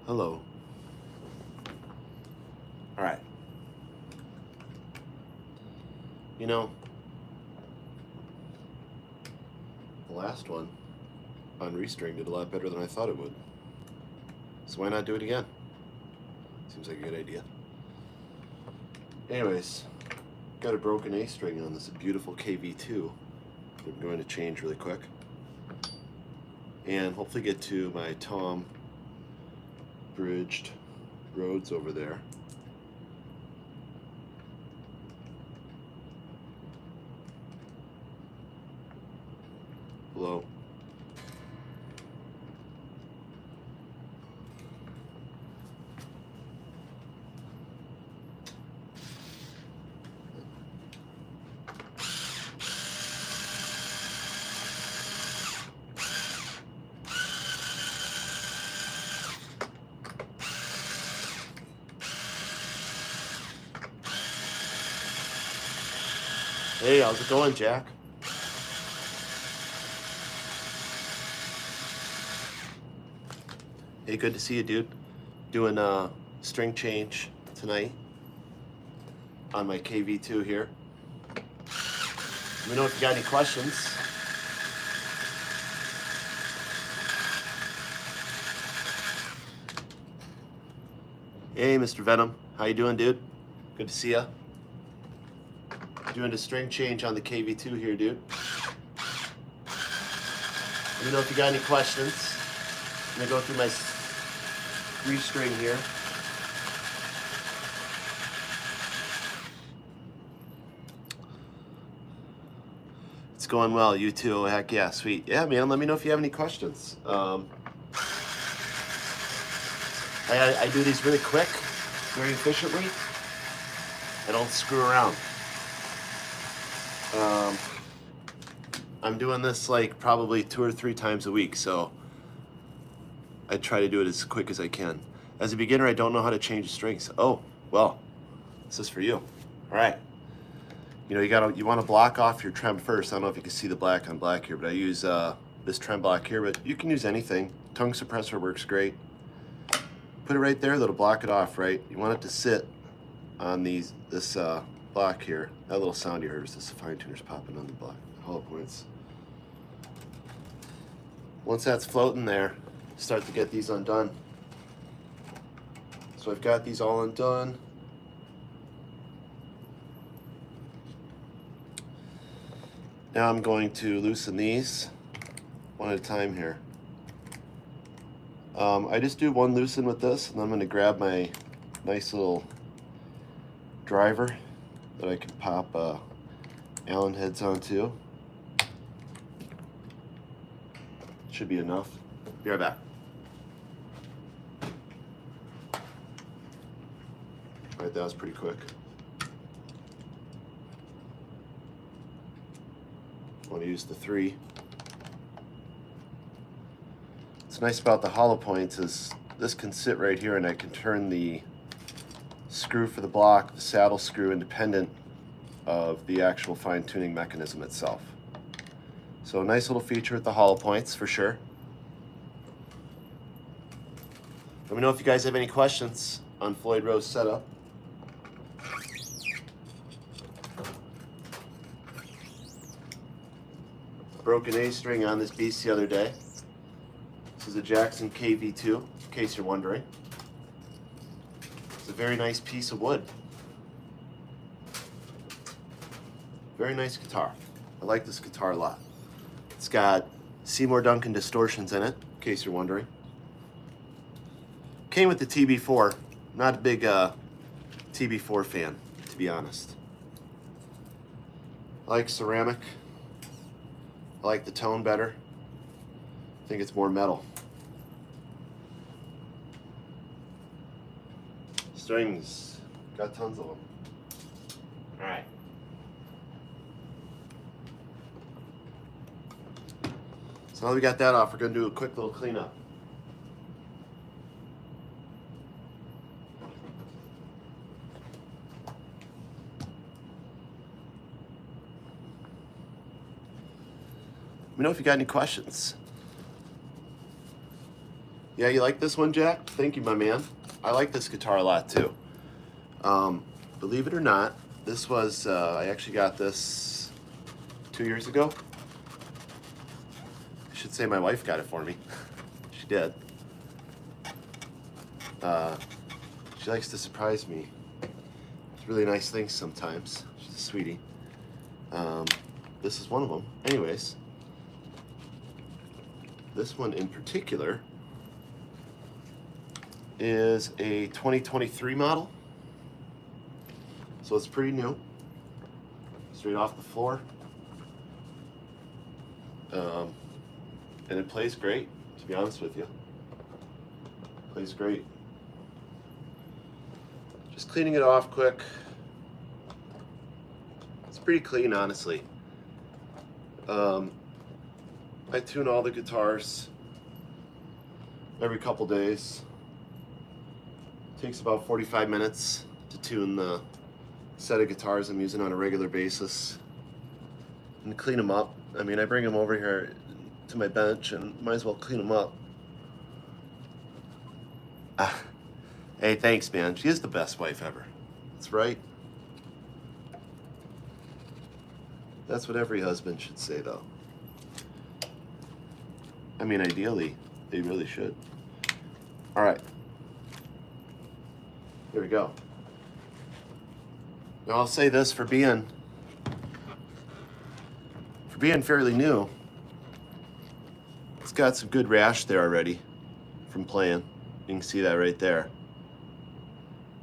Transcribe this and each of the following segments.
Hello. All right. You know, the last one on Restring did a lot better than I thought it would. So why not do it again? Seems like a good idea. Anyways, got a broken A string on this beautiful KV2. I'm going to change really quick. And hopefully get to my tom bridged Rhoads over there. Hello. Hey, how's it going, Jack? Hey, good to see you, dude. Doing a string change tonight on my KV2 here. Let me know if you got any questions. Hey, Mr. Venom. How you doing, dude? Good to see ya. Doing a string change on the KV2 here, dude. Let me know if you got any questions. I'm gonna go through my restring here. It's going well, you too. Heck yeah, sweet. Yeah, man, let me know if you have any questions. I do these really quick, very efficiently. I don't screw around. I'm doing this like probably 2 or 3 times a week, so I try to do it as quick as I can. As a beginner, I don't know how to change strings. Oh, well, this is for you. All right. You know, you want to block off your trem first. I don't know if you can see the black on black here, but I use this trem block here, but you can use anything. Tongue suppressor works great. Put it right there, that'll block it off, right? You want it to sit on this block here. That little sound you heard is this fine tuner's popping on the block, hollow points. Once that's floating there, start to get these undone. So I've got these all undone. Now I'm going to loosen these one at a time here. I just do one loosen with this, and then I'm going to grab my nice little driver that I can pop Allen heads onto. Should be enough. Be right back. All right, that was pretty quick. I want to use the 3. What's nice about the hollow points is this can sit right here, and I can turn the screw for the block, the saddle screw, independent of the actual fine-tuning mechanism itself. So a nice little feature with the hollow points for sure. Let me know if you guys have any questions on Floyd Rose setup. Broken A string on this beast the other day. This is a Jackson KV2, in case you're wondering. It's a very nice piece of wood. Very nice guitar. I like this guitar a lot. It's got Seymour Duncan distortions in it, in case you're wondering. Came with the TB4. Not a big TB4 fan, to be honest. I like ceramic. I like the tone better. I think it's more metal. Strings, got tons of them. All right. So now that we got that off, we're gonna do a quick little cleanup. Let me know if you got any questions. Yeah, you like this one, Jack? Thank you, my man. I like this guitar a lot too. Believe it or not, this was, I actually got this 2 years ago. I should say my wife got it for me. She did. She likes to surprise me. It's really nice things sometimes. She's a sweetie. This is one of them. Anyways, this one in particular is a 2023 model. So it's pretty new, straight off the floor. And it plays great, to be honest with you. Plays great. Just cleaning it off quick. It's pretty clean, honestly. I tune all the guitars every couple days. Takes about 45 minutes to tune the set of guitars I'm using on a regular basis and clean them up. I mean, I bring them over here to my bench and might as well clean them up. Hey, thanks, man. She is the best wife ever. That's right. That's what every husband should say, though. I mean, ideally, they really should. All right. Here we go. Now, I'll say this, for being fairly new, it's got some good rash there already from playing. You can see that right there.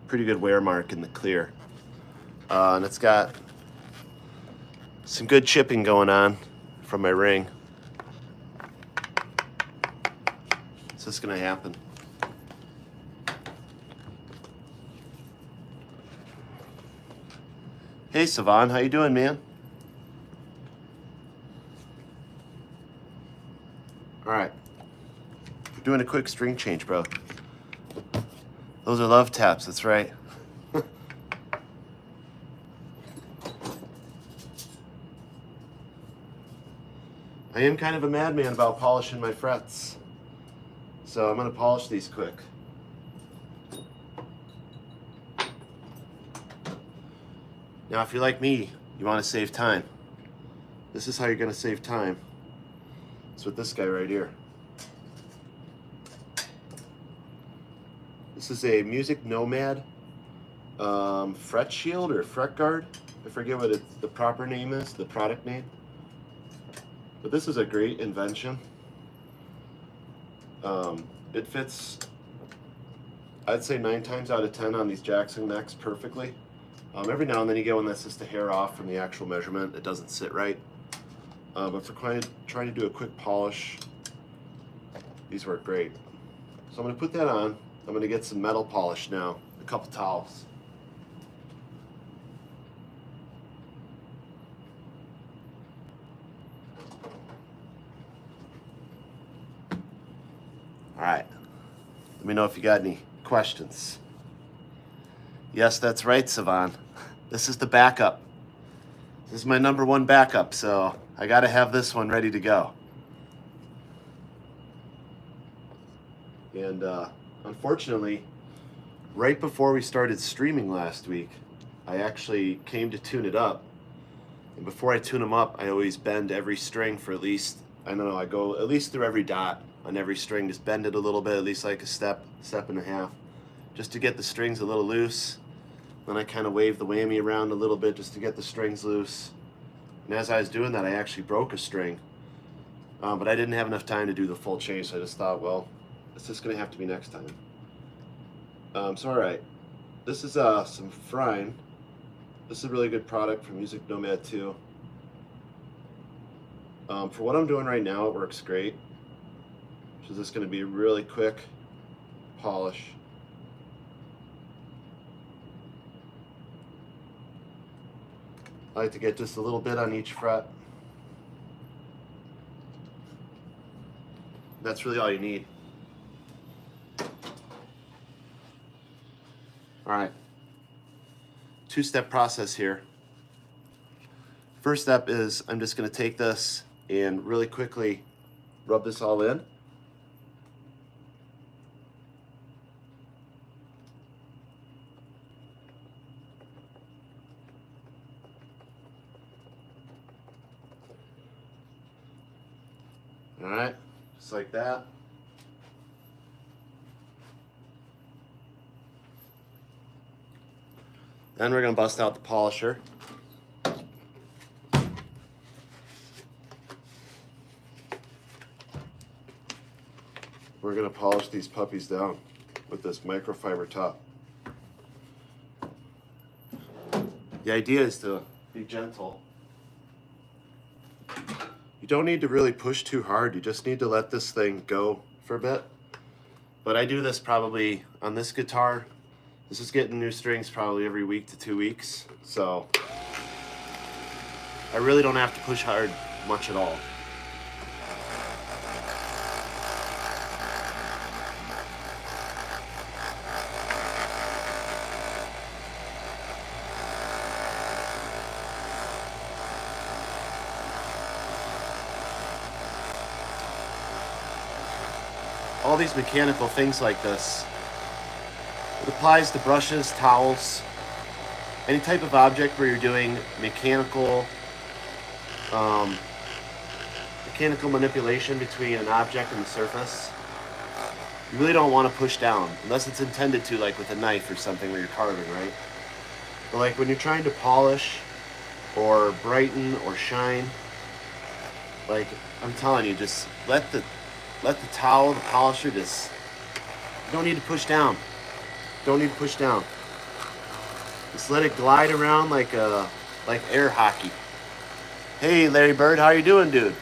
Pretty good wear mark in the clear. And it's got some good chipping going on from my ring. Is this gonna happen? Hey, Savan, how you doing, man? All right, we're doing a quick string change, bro. Those are love taps, that's right. I am kind of a madman about polishing my frets, so I'm gonna polish these quick. Now, if you're like me, you want to save time. This is how you're going to save time. It's with this guy right here. This is a Music Nomad fret shield or fret guard. I forget what the proper name is, the product name. But this is a great invention. It fits, I'd say 9 times out of 10 on these Jackson necks perfectly. Every now and then you get one that's just a hair off from the actual measurement. It doesn't sit right. But for trying to do a quick polish, these work great. So I'm going to put that on. I'm going to get some metal polish now, a couple towels. All right. Let me know if you got any questions. Yes, that's right, Savan. This is the backup. This is my #1 backup, so I gotta have this one ready to go. And unfortunately, right before we started streaming last week, I actually came to tune it up. And before I tune them up, I always bend every string for at least, I don't know, I go at least through every dot on every string, just bend it a little bit, at least like a step and a half, just to get the strings a little loose. Then I kind of wave the whammy around a little bit just to get the strings loose. And as I was doing that, I actually broke a string. But I didn't have enough time to do the full change, so I just thought, well, it's just going to have to be next time. So all right, this is some Frine. This is a really good product from Music Nomad 2. For what I'm doing right now, it works great. So this is going to be a really quick polish. I like to get just a little bit on each fret. That's really all you need. All right, 2-step process here. First step is I'm just going to take this and really quickly rub this all in. All right, just like that. Then we're gonna bust out the polisher. We're gonna polish these puppies down with this microfiber top. The idea is to be gentle. You don't need to really push too hard. You just need to let this thing go for a bit. But I do this probably on this guitar. This is getting new strings probably every week to 2 weeks. So I really don't have to push hard much at all. All these mechanical things like this, it applies to brushes, towels, any type of object where you're doing mechanical manipulation between an object and the surface. You really don't want to push down unless it's intended to, like with a knife or something where you're carving, right? But like when you're trying to polish or brighten or shine, like I'm telling you, just let the towel, the polisher, just, you don't need to push down. Don't need to push down. Just let it glide around like air hockey. Hey Larry Bird, how you doing, dude?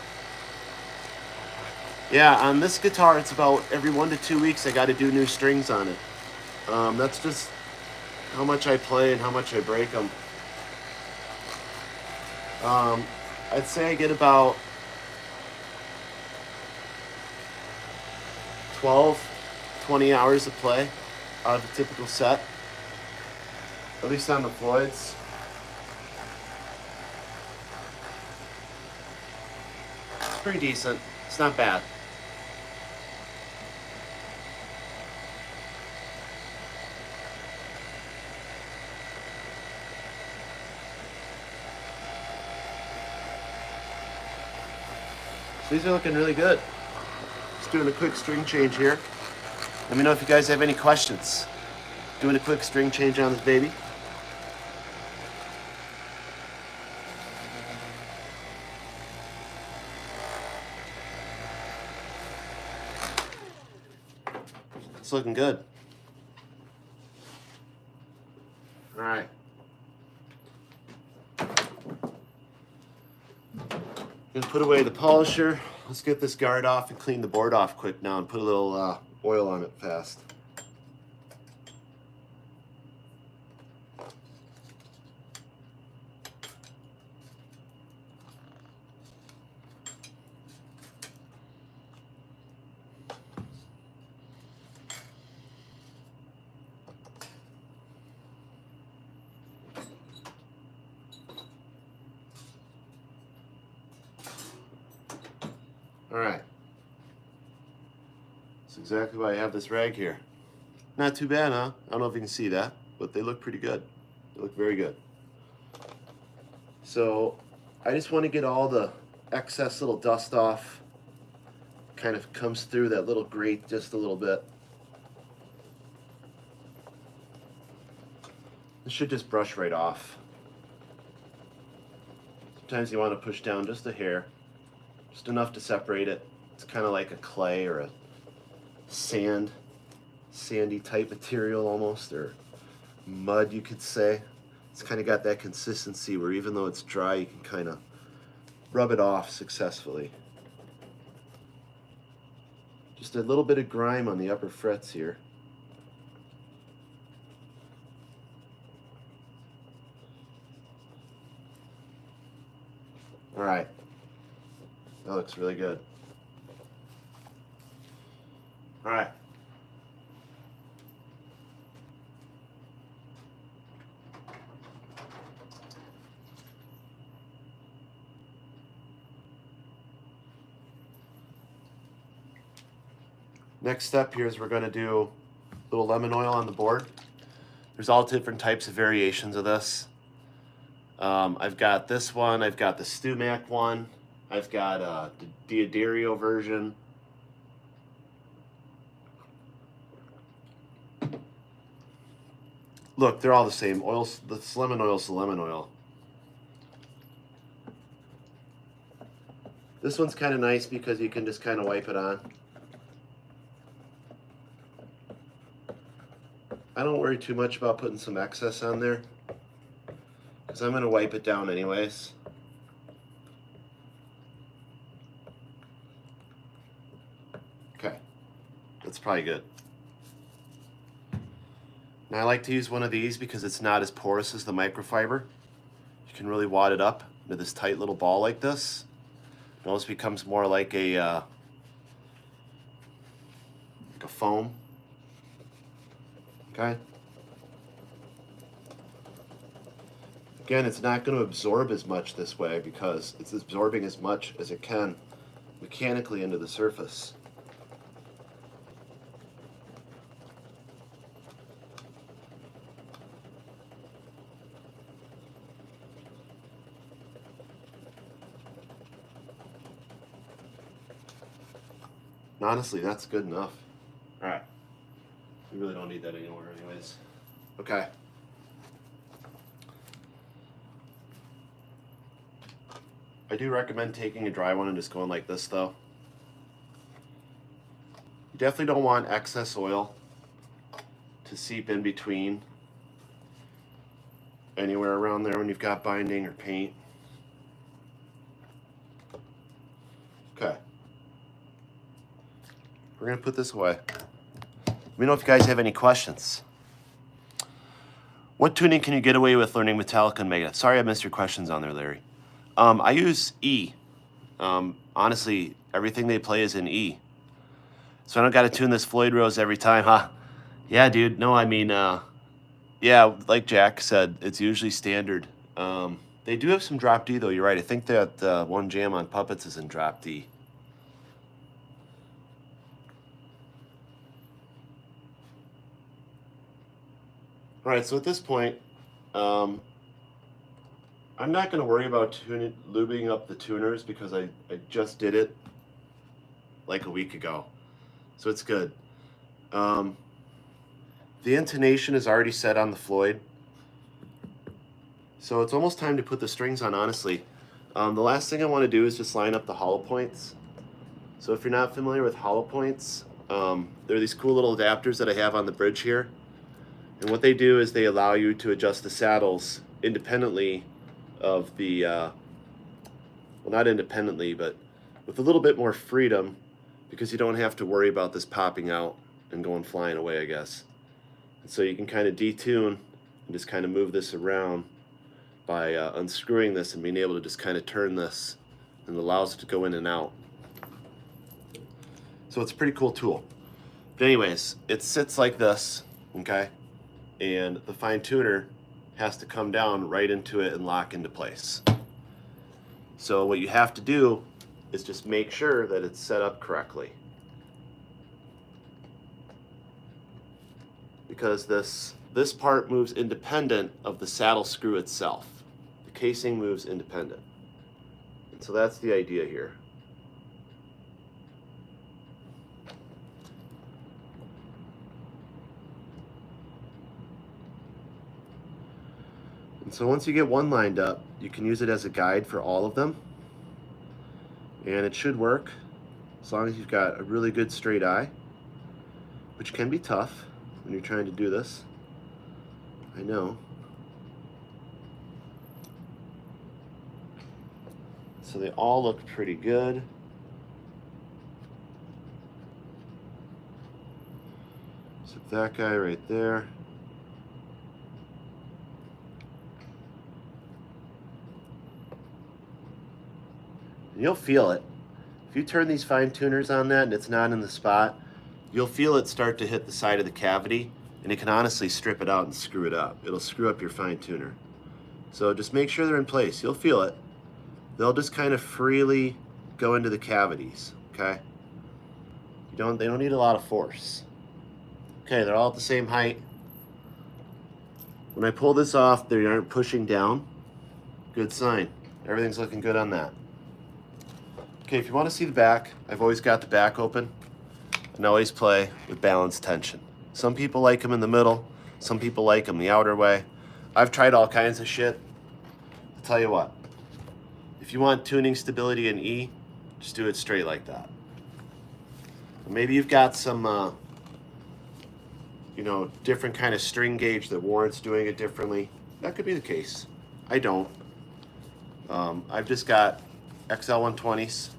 Yeah, on this guitar, it's about every 1 to 2 weeks I got to do new strings on it. That's just how much I play and how much I break them. I'd say I get about 12, 20 hours of play out of a typical set, at least on the Floyds. It's pretty decent. It's not bad. So these are looking really good. Just doing a quick string change here. Let me know if you guys have any questions. Doing a quick string change on this baby. It's looking good. All right. Gonna put away the polisher. Let's get this guard off and clean the board off quick now and put a little oil on it fast. All right. That's exactly why I have this rag here. Not too bad, huh? I don't know if you can see that, but they look pretty good. They look very good. So I just want to get all the excess little dust off. Kind of comes through that little grate just a little bit. This should just brush right off. Sometimes you want to push down just a hair. Just enough to separate it. It's kind of like a clay or a sandy type material almost, or mud you could say. It's kind of got that consistency where even though it's dry, you can kind of rub it off successfully. Just a little bit of grime on the upper frets here. All right. That looks really good. All right. Next step here is we're going to do a little lemon oil on the board. There's all different types of variations of this. I've got this one, I've got the Stumac one, I've got the Diodario version. Look, they're all the same. Oils, the lemon oil's the lemon oil. This one's kind of nice because you can just kind of wipe it on. I don't worry too much about putting some excess on there because I'm going to wipe it down anyways. Okay, that's probably good. Now I like to use one of these because it's not as porous as the microfiber. You can really wad it up into this tight little ball like this. It almost becomes more like a foam. Okay. Again, it's not going to absorb as much this way because it's absorbing as much as it can mechanically into the surface. And honestly, that's good enough. All right. We really don't need that anymore anyways. Okay. I do recommend taking a dry one and just going like this though. You definitely don't want excess oil to seep in between anywhere around there when you've got binding or paint. Okay. We're going to put this away. Let me know if you guys have any questions. What tuning can you get away with learning Metallica and Mega? Sorry I missed your questions on there, Larry. I use E. Honestly, everything they play is in E. So I don't got to tune this Floyd Rose every time, huh? Yeah, dude. No, I mean, yeah, like Jack said, it's usually standard. They do have some drop D, though. You're right. I think that one jam on Puppets is in drop D. All right, so at this point, I'm not going to worry about lubing up the tuners because I just did it like a week ago. So it's good. The intonation is already set on the Floyd. So it's almost time to put the strings on, honestly. The last thing I want to do is just line up the hollow points. So if you're not familiar with hollow points, they're these cool little adapters that I have on the bridge here. And what they do is they allow you to adjust the saddles independently of the, well, not independently, but with a little bit more freedom because you don't have to worry about this popping out and going flying away, I guess. And so you can kind of detune and just kind of move this around by unscrewing this and being able to just kind of turn this, and it allows it to go in and out. So it's a pretty cool tool. But anyways, it sits like this, okay? And the fine tuner has to come down right into it and lock into place. So what you have to do is just make sure that it's set up correctly. Because this part moves independent of the saddle screw itself. The casing moves independent. And so that's the idea here. And so once you get one lined up, you can use it as a guide for all of them. And it should work as long as you've got a really good straight eye, which can be tough when you're trying to do this. I know. So they all look pretty good. So that guy right there. You'll feel it. If you turn these fine tuners on that and it's not in the spot, you'll feel it start to hit the side of the cavity, and it can honestly strip it out and screw it up. It'll screw up your fine tuner. So just make sure they're in place. You'll feel it. They'll just kind of freely go into the cavities, okay? They don't need a lot of force. Okay, they're all at the same height. When I pull this off, they aren't pushing down. Good sign. Everything's looking good on that. Okay, if you want to see the back, I've always got the back open and always play with balanced tension. Some people like them in the middle, some people like them the outer way. I've tried all kinds of shit. I'll tell you what, if you want tuning stability in E, just do it straight like that. Maybe you've got some, you know, different kind of string gauge that warrants doing it differently. That could be the case. I don't. I've just got XL120s,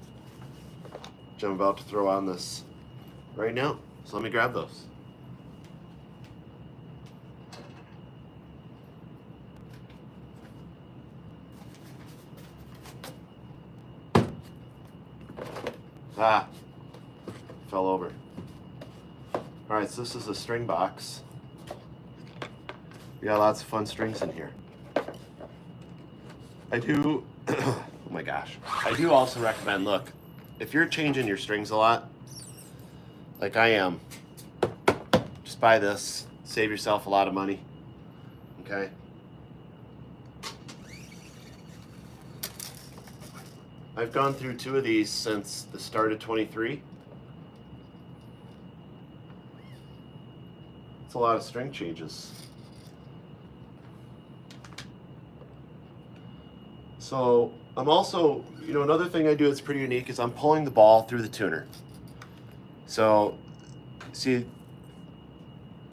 which I'm about to throw on this right now. So let me grab those. Ah, fell over. All right, so this is a string box. We got lots of fun strings in here. I do, oh my gosh. I do also recommend, look, if you're changing your strings a lot, like I am, just buy this, save yourself a lot of money, okay? I've gone through 2 of these since the start of 23. It's a lot of string changes. So I'm also, you know, another thing I do that's pretty unique is I'm pulling the ball through the tuner. So, see,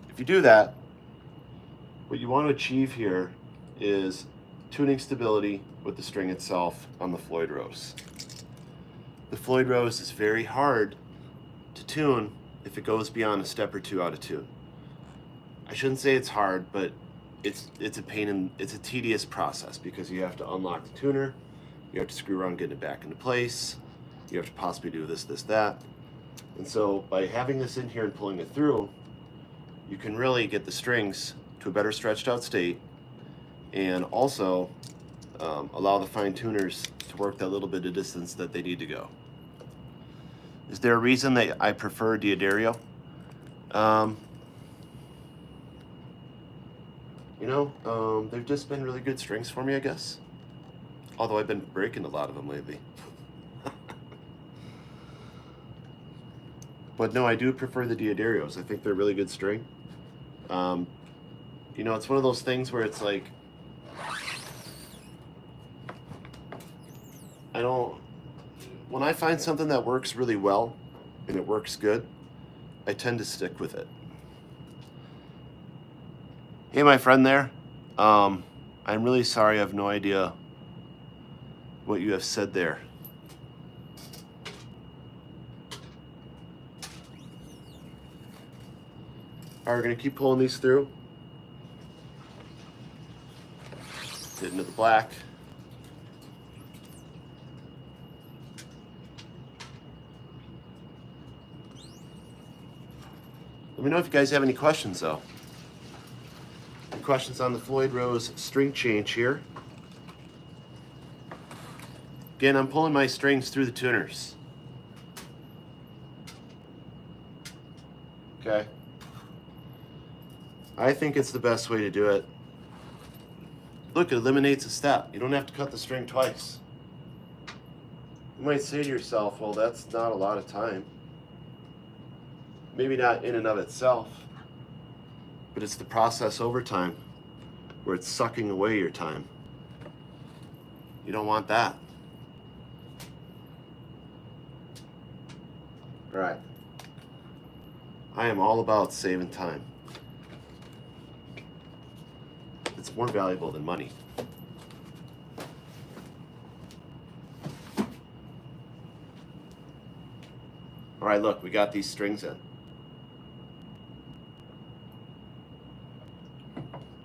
if you do that, what you want to achieve here is tuning stability with the string itself on the Floyd Rose. The Floyd Rose is very hard to tune if it goes beyond a step or 2 out of tune. I shouldn't say it's hard, but it's a pain and it's a tedious process because you have to unlock the tuner, you have to screw around getting it back into place, you have to possibly do this, that. And so by having this in here and pulling it through, you can really get the strings to a better stretched out state and also allow the fine tuners to work that little bit of distance that they need to go. Is there a reason that I prefer D'Addario? You know, they've just been really good strings for me, I guess. Although I've been breaking a lot of them lately. But no, I do prefer the D'Addarios. I think they're a really good string. You know, it's one of those things where it's like, when I find something that works really well and it works good, I tend to stick with it. Hey, my friend there. I'm really sorry. I have no idea what you have said there. All right, we're going to keep pulling these through. Get into the black. Let me know if you guys have any questions, though. Any questions on the Floyd Rose string change here? Again, I'm pulling my strings through the tuners. Okay. I think it's the best way to do it. Look, it eliminates a step. You don't have to cut the string twice. You might say to yourself, well, that's not a lot of time. Maybe not in and of itself, but it's the process over time where it's sucking away your time. You don't want that. All right. I am all about saving time. It's more valuable than money. All right, look, we got these strings in.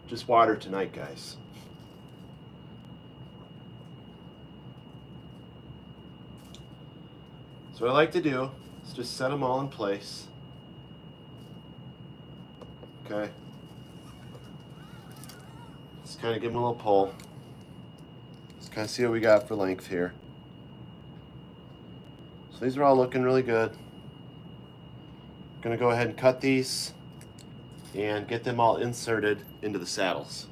Just water tonight, guys. So what I like to do is just set them all in place. Okay. Just kind of give them a little pull. Just kind of see what we got for length here. So these are all looking really good. Gonna go ahead and cut these and get them all inserted into the saddles.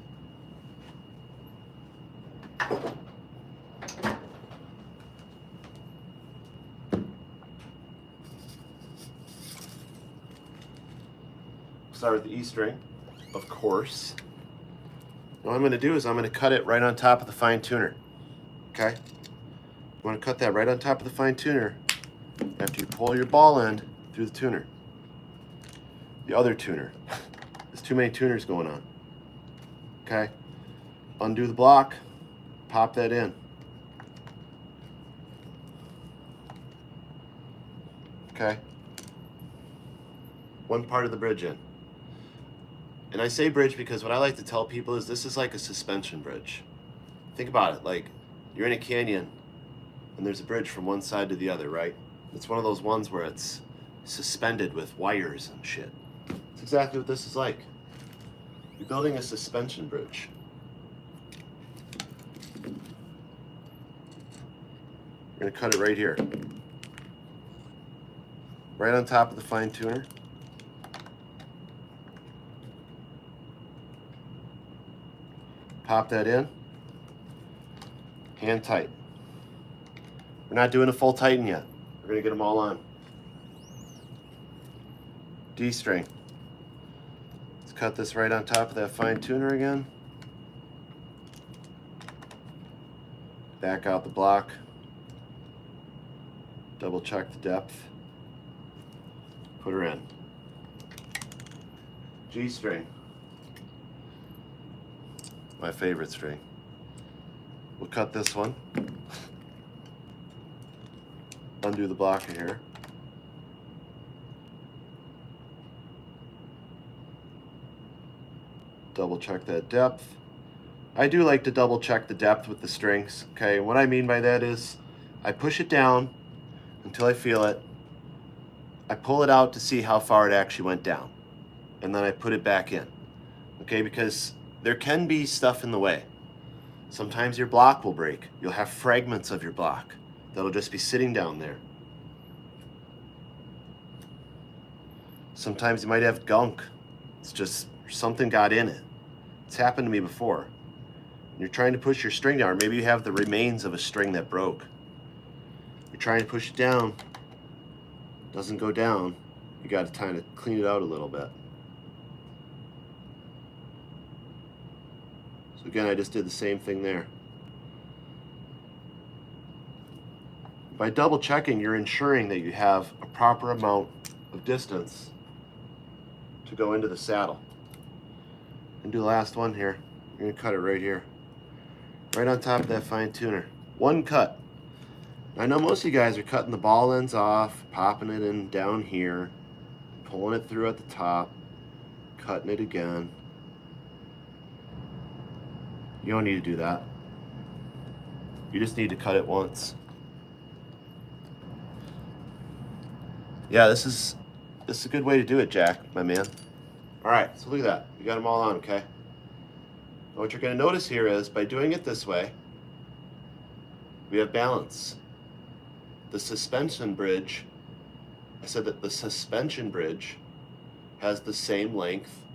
Start with the E string, of course. What I'm going to do is I'm going to cut it right on top of the fine tuner. Okay? You want to cut that right on top of the fine tuner after you pull your ball end through the tuner. The other tuner. There's too many tuners going on. Okay? Undo the block, pop that in. Okay? One part of the bridge in. And I say bridge because what I like to tell people is this is like a suspension bridge. Think about it, like you're in a canyon and there's a bridge from one side to the other, right? It's one of those ones where it's suspended with wires and shit. That's exactly what this is like. You're building a suspension bridge. We're gonna cut it right here. Right on top of the fine tuner. Pop that in. Hand tight. We're not doing a full tighten yet. We're gonna get them all on. D string. Let's cut this right on top of that fine tuner again. Back out the block. Double check the depth. Put her in. G string. My favorite string. We'll cut this one. Undo the blocker here. Double check that depth. I do like to double check the depth with the strings. Okay, what I mean by that is I push it down until I feel it. I pull it out to see how far it actually went down. And then I put it back in. Okay, because there can be stuff in the way. Sometimes your block will break. You'll have fragments of your block that'll just be sitting down there. Sometimes you might have gunk. It's just something got in it. It's happened to me before. You're trying to push your string down, or maybe you have the remains of a string that broke. You're trying to push it down. Doesn't go down. You got to kind of clean it out a little bit. So again, I just did the same thing there. By double checking, you're ensuring that you have a proper amount of distance to go into the saddle. And do the last one here. You're gonna cut it right here. Right on top of that fine tuner. One cut. I know most of you guys are cutting the ball ends off, popping it in down here, pulling it through at the top, cutting it again. You don't need to do that. You just need to cut it once. Yeah, this is a good way to do it, Jack, my man. All right, so look at that. You got them all on, okay? Now what you're gonna notice here is by doing it this way, we have balance. The suspension bridge, I said that the suspension bridge has the same length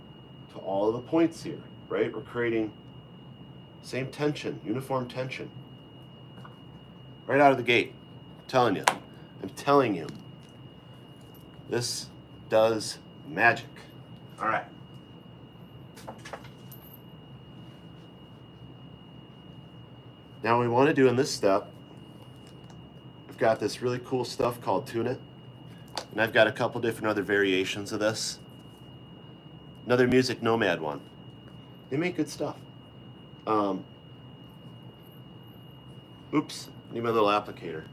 to all of the points here, right? We're creating same tension, uniform tension. Right out of the gate. I'm telling you. This does magic. All right. Now what we want to do in this step, we've got this really cool stuff called Tune It. And I've got a couple different other variations of this. Another Music Nomad one. They make good stuff. Oops, need my little applicator.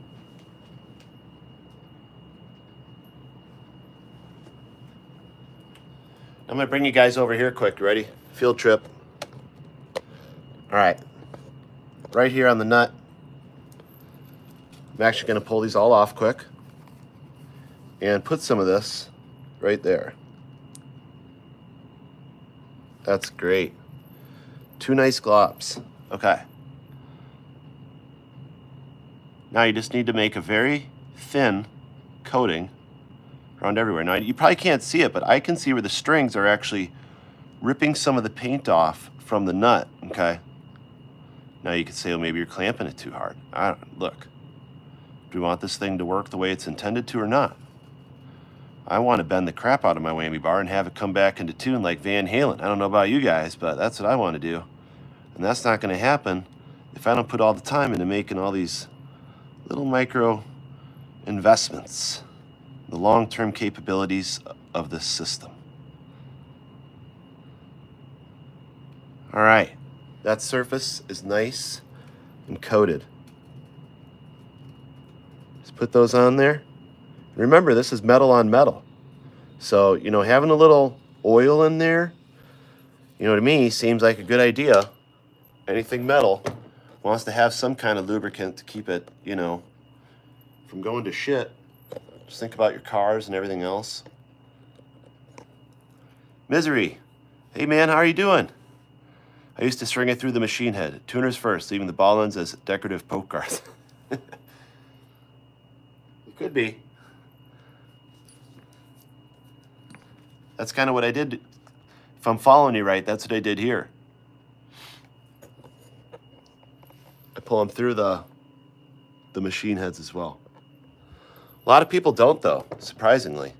I'm gonna bring you guys over here quick. You ready? Field trip. All right. Right here on the nut. I'm actually gonna pull these all off quick and put some of this right there. That's great. Two nice glops. Okay. Now you just need to make a very thin coating around everywhere. Now you probably can't see it, but I can see where the strings are actually ripping some of the paint off from the nut, okay? Now you could say, well, maybe you're clamping it too hard. Look, do we want this thing to work the way it's intended to or not? I want to bend the crap out of my whammy bar and have it come back into tune like Van Halen. I don't know about you guys, but that's what I want to do. And that's not going to happen if I don't put all the time into making all these little micro investments, the long-term capabilities of this system. All right, that surface is nice and coated. Just put those on there. Remember, this is metal on metal. So, you know, having a little oil in there, you know, to me, seems like a good idea. Anything metal wants to have some kind of lubricant to keep it, you know, from going to shit. Just think about your cars and everything else. Misery. Hey, man, how are you doing? I used to string it through the machine head. Tuners first, leaving the ball ends as decorative poke guards. It could be. That's kind of what I did. If I'm following you right, that's what I did here. I pull them through the machine heads as well. A lot of people don't, though, surprisingly.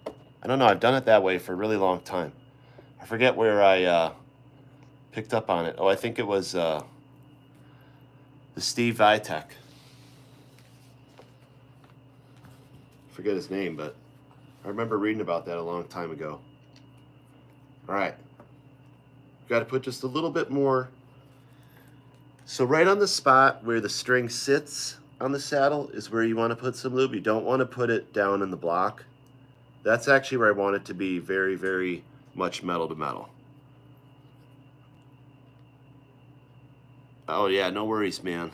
I don't know, I've done it that way for a really long time. I forget where I picked up on it. Oh, I think it was the Steve Vitek. Forget his name, but I remember reading about that a long time ago. All right, got to put just a little bit more. So right on the spot where the string sits on the saddle is where you want to put some lube. You don't want to put it down in the block. That's actually where I want it to be very, very much metal to metal. Oh yeah, no worries, man.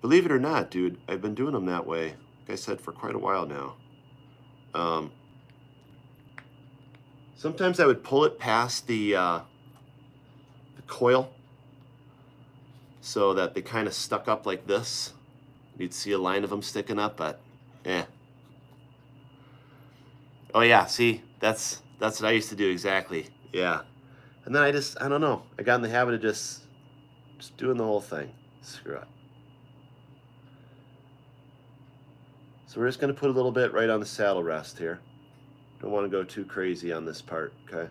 Believe it or not, dude, I've been doing them that way, like I said, for quite a while now. Sometimes I would pull it past the coil so that they kind of stuck up like this. You'd see a line of them sticking up, but Oh yeah, see, that's what I used to do exactly. Yeah. And then I don't know. I got in the habit of just doing the whole thing. Screw it. So we're just going to put a little bit right on the saddle rest here. Don't want to go too crazy on this part, okay?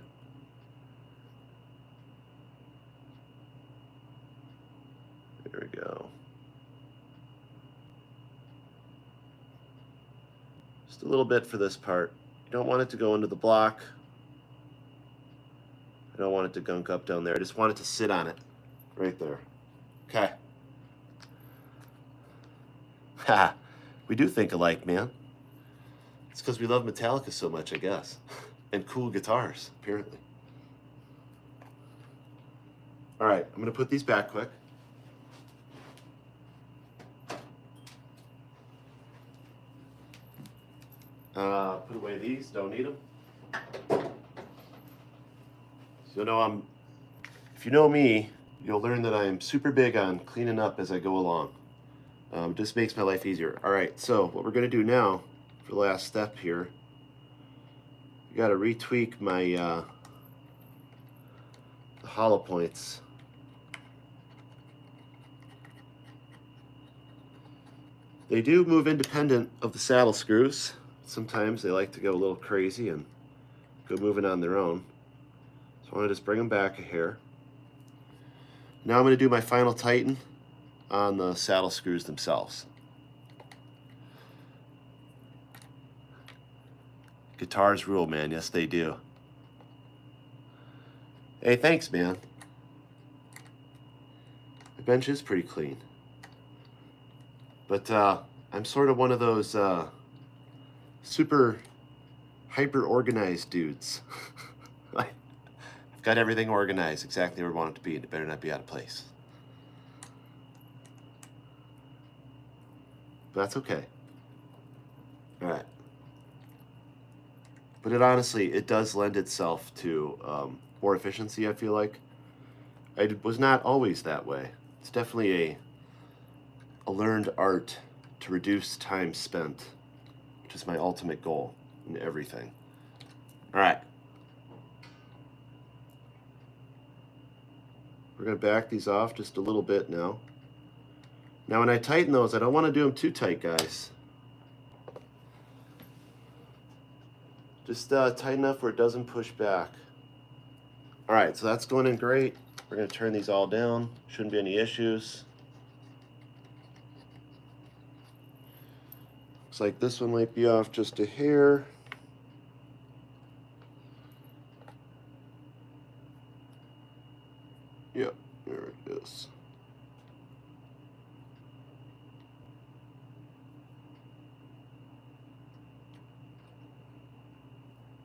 There we go. Just a little bit for this part. You don't want it to go into the block. I don't want it to gunk up down there. I just want it to sit on it right there. Okay. Ha! We do think alike, man. It's because we love Metallica so much, I guess. And cool guitars, apparently. All right, I'm going to put these back quick. Put away these, don't need them. So if you know me, you'll learn that I'm super big on cleaning up as I go along. Just makes my life easier. All right, so what we're going to do now for the last step here, you got to retweak my the hollow points. They do move independent of the saddle screws. Sometimes they like to go a little crazy and go moving on their own. So I want to just bring them back a hair. Now I'm going to do my final tighten on the saddle screws themselves. Guitars rule, man. Yes, they do. Hey, thanks, man. The bench is pretty clean. But I'm sort of one of those super hyper-organized dudes. I've got everything organized exactly where I want it to be, and it better not be out of place. But that's okay. All right. But it does lend itself to more efficiency, I feel like. I was not always that way. It's definitely a learned art to reduce time spent, which is my ultimate goal in everything. All right. We're going to back these off just a little bit now. Now when I tighten those, I don't want to do them too tight, guys. Just tight enough where it doesn't push back. All right, so that's going in great. We're gonna turn these all down. Shouldn't be any issues. Looks like this one might be off just a hair. Yep, there it is.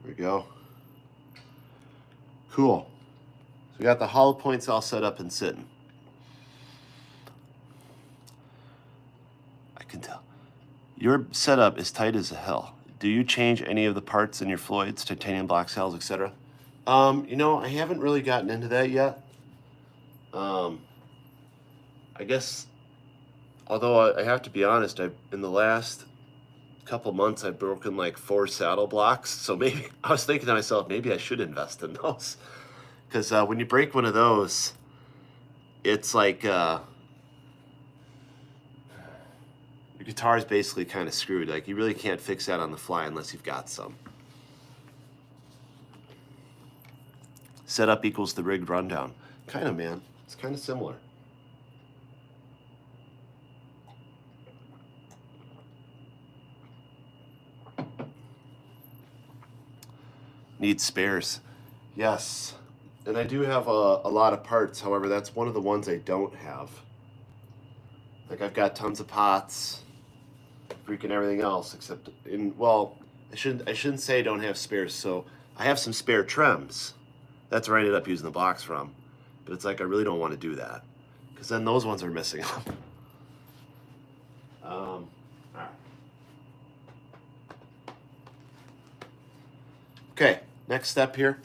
There we go. Cool. So we got the hollow points all set up and sitting. I can tell. Your setup is tight as a hell. Do you change any of the parts in your Floyds, titanium block cells, etc.? You know, I haven't really gotten into that yet. I guess, although I have to be honest, in the last couple months I've broken like 4 saddle blocks, so maybe I was thinking to myself, maybe I should invest in those, because when you break one of those, it's like your guitar is basically kind of screwed. Like, you really can't fix that on the fly unless you've got some. Setup equals the rigged rundown. Kind of, man. It's kind of similar. Need spares. Yes. And I do have a lot of parts. However, that's one of the ones I don't have. Like, I've got tons of pots, freaking everything else, except well, I shouldn't say I don't have spares. So I have some spare trims. That's where I ended up using the box from. But it's like, I really don't want to do that, because then those ones are missing up. All right. Okay, next step here.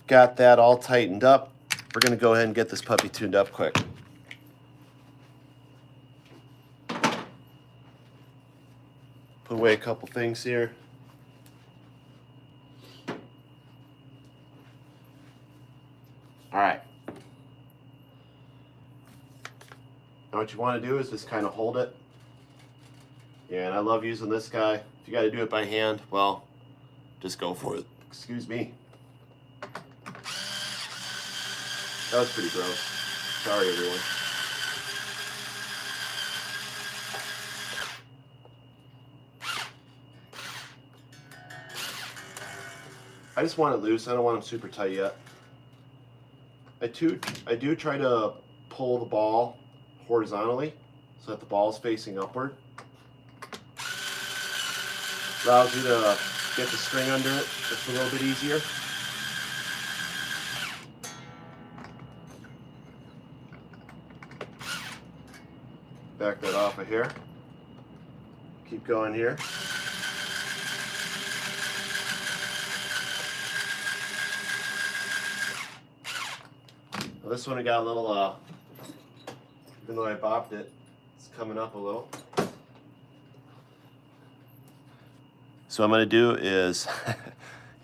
Got that all tightened up. We're gonna go ahead and get this puppy tuned up quick. Put away a couple things here. All right. Now what you want to do is just kind of hold it. And I love using this guy. If you got to do it by hand, well, just go for it. Excuse me. That was pretty gross. Sorry, everyone. I just want it loose. I don't want them super tight yet. I do try to pull the ball horizontally so that the ball is facing upward. Allows you to get the string under it just a little bit easier. Back that off of here. Keep going here. This one I got a little, even though I bopped it, it's coming up a little. So what I'm gonna do is,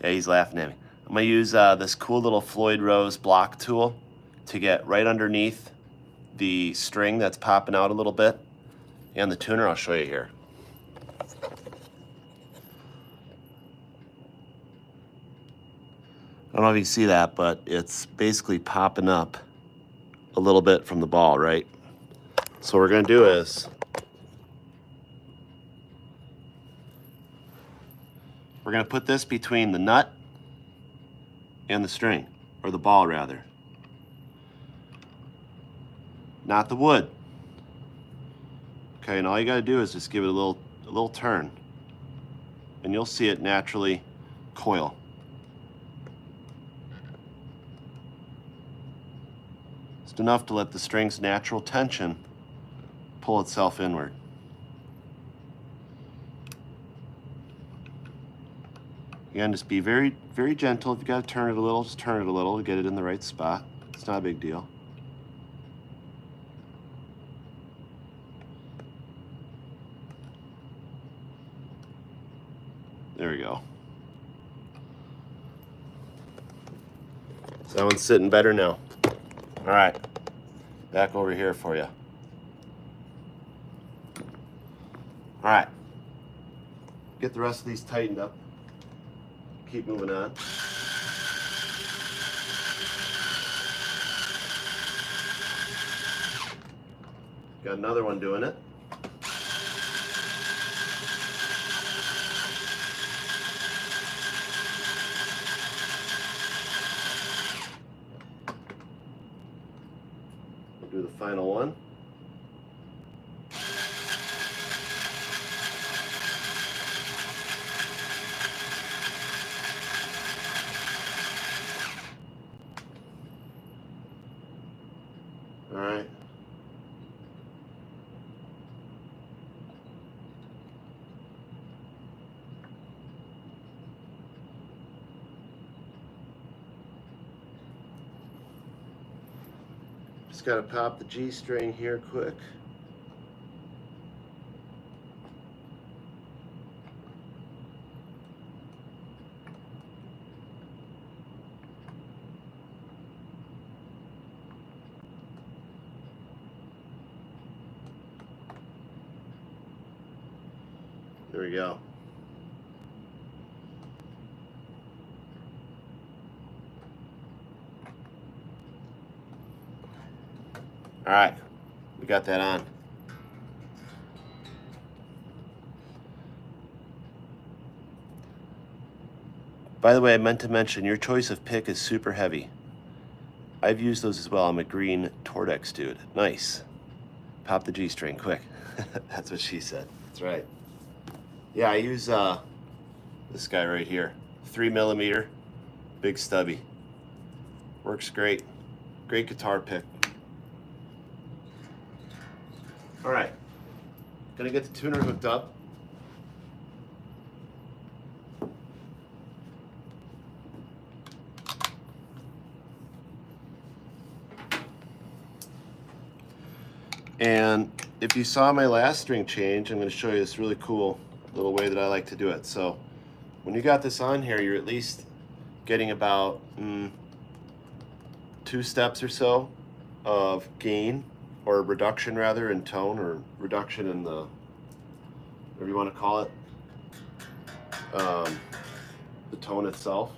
yeah, he's laughing at me. I'm gonna use this cool little Floyd Rose block tool to get right underneath the string that's popping out a little bit. And the tuner, I'll show you here. I don't know if you see that, but it's basically popping up a little bit from the ball, right? So what we're gonna do is, we're gonna put this between the nut and the string, or the ball rather. Not the wood. Okay, and all you gotta do is just give it a little turn, and you'll see it naturally coil. Just enough to let the string's natural tension pull itself inward. Again, just be very, very gentle. If you gotta turn it a little, just turn it a little to get it in the right spot. It's not a big deal. There we go. So that one's sitting better now. All right, back over here for you. All right. get the rest of these tightened up. Keep moving on. Got another one doing it. We'll do the final one. All right. Just got to pop the G string here quick. There we go. All right, we got that on. By the way, I meant to mention your choice of pick is super heavy. I've used those as well. I'm a green Tordex dude. Nice. Pop the G string quick. That's what she said. That's right. Yeah, I use this guy right here. 3mm, big stubby. Works great. Great guitar pick. All right, gonna get the tuner hooked up. And if you saw my last string change, I'm gonna show you this really cool little way that I like to do it. So when you got this on here, you're at least getting about 2 steps or so of gain, or reduction rather, in tone, or reduction in the, whatever you want to call it, the tone itself.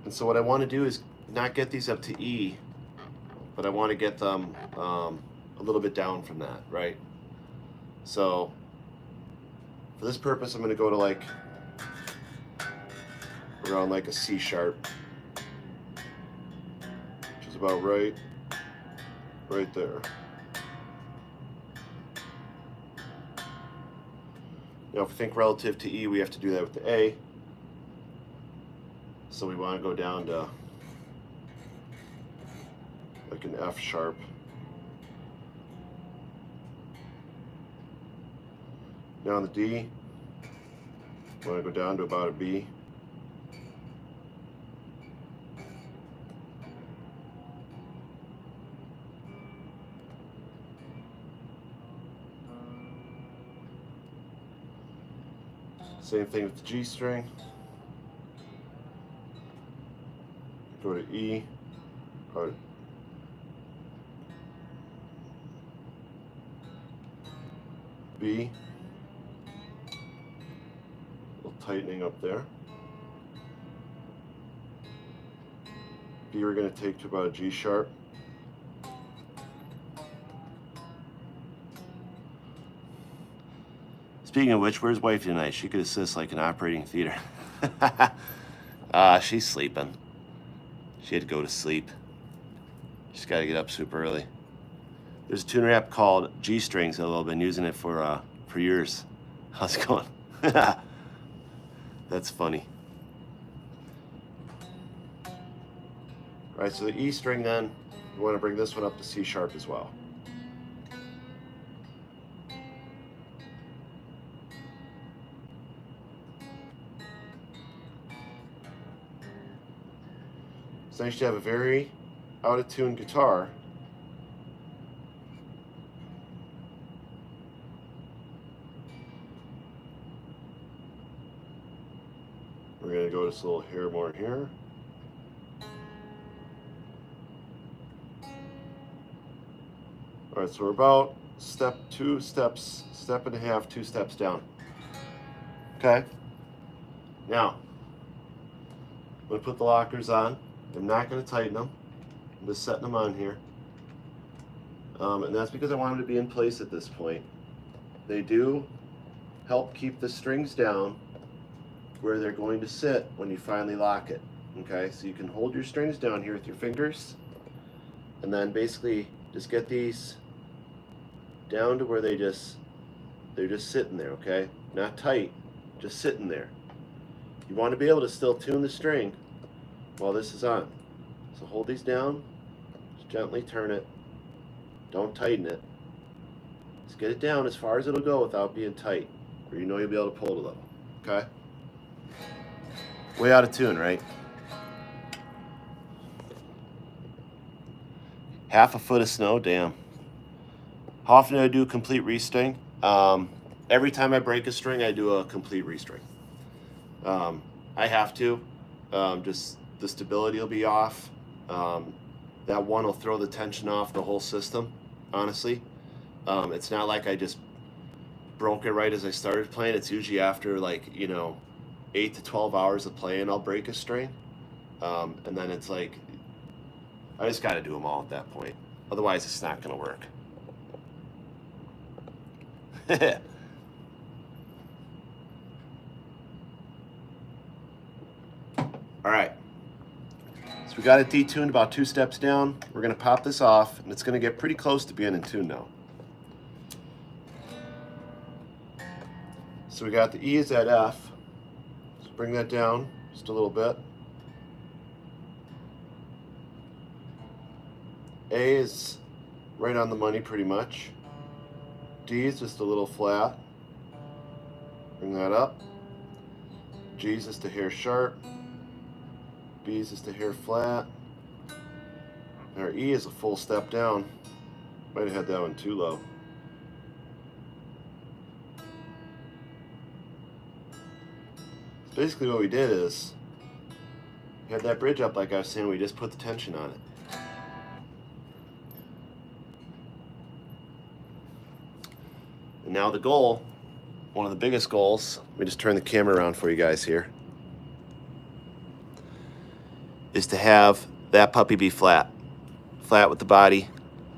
And so what I want to do is not get these up to E, but I want to get them a little bit down from that, right? So for this purpose, I'm going to go to like around like a C sharp, which is about right there. Now, if we think relative to E, we have to do that with the A. So we want to go down to like an F sharp. Now on the D, we want to go down to about a B. Same thing with the G string. Go to E, or B. A little tightening up there. B we're going to take to about a G sharp. Speaking of which, where's wifey tonight? She could assist like an operating theater. She's sleeping. She had to go to sleep. She's got to get up super early. There's a tuner app called G Strings. I've been using it for years. How's it going? That's funny. All right, so the E string then, we want to bring this one up to C sharp as well. It's nice to have a very out of tune guitar. We're going to go just a little hair more here. All right, so we're about step and a half, 2 steps down. Okay. Now, I'm going to put the lockers on. I'm not going to tighten them. I'm just setting them on here. And that's because I want them to be in place at this point. They do help keep the strings down where they're going to sit when you finally lock it. Okay, so you can hold your strings down here with your fingers, and then basically just get these down to where they're just sitting there, okay? Not tight, just sitting there. You want to be able to still tune the string while this is on. So hold these down, just gently turn it, don't tighten it. Just get it down as far as it'll go without being tight, where you know you'll be able to pull it a little, okay? Way out of tune, right? Half a foot of snow, damn. How often do I do a complete restring? Every time I break a string, I do a complete restring. I have to. Just the stability will be off. That one will throw the tension off the whole system, honestly. It's not like I just broke it right as I started playing. It's usually after, like, 8 to 12 hours of playing, I'll break a string. And then it's like, I just got to do them all at that point. Otherwise, it's not going to work. All right. So we got it detuned about 2 steps down. We're going to pop this off, and it's going to get pretty close to being in tune now. So we got the E is at F. So bring that down just a little bit. A is right on the money pretty much. D is just a little flat. Bring that up. G is just a hair sharp. B is just a hair flat. And our E is a full step down. Might have had that one too low. Basically what we did is, we had that bridge up like I was saying, we just put the tension on it. And now the goal, one of the biggest goals, let me just turn the camera around for you guys here, is to have that puppy be flat. Flat with the body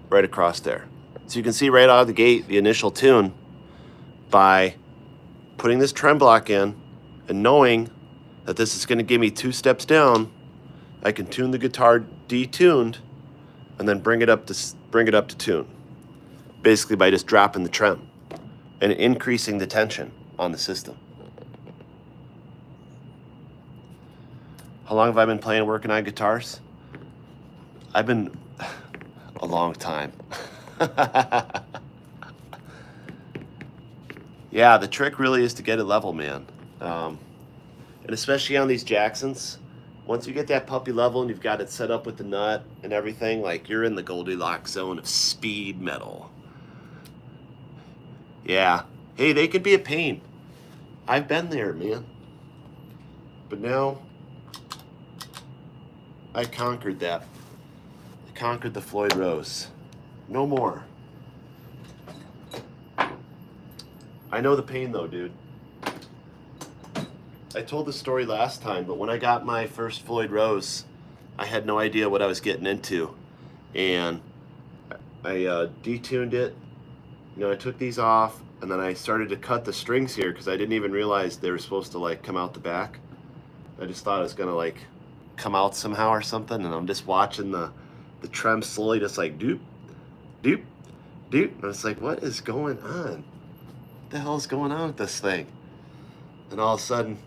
right across there. So you can see right out of the gate the initial tune by putting this trem block in and knowing that this is going to give me 2 steps down. I can tune the guitar detuned and then bring it up to tune. Basically by just dropping the trem and increasing the tension on the system. How long have I been playing, working on guitars? I've been a long time. Yeah, the trick really is to get it level, man. And especially on these Jacksons, once you get that puppy level and you've got it set up with the nut and everything, like, you're in the Goldilocks zone of speed metal. Yeah. Hey, they could be a pain. I've been there, man. But now, I conquered that. I conquered the Floyd Rose. No more. I know the pain though, dude. I told the story last time, but when I got my first Floyd Rose, I had no idea what I was getting into. And I detuned it. I took these off, and then I started to cut the strings here because I didn't even realize they were supposed to, like, come out the back. I just thought it was gonna, like, come out somehow or something, and I'm just watching the trem slowly just like doop, doop, doop. And it's like, what is going on? What the hell is going on with this thing? And all of a sudden,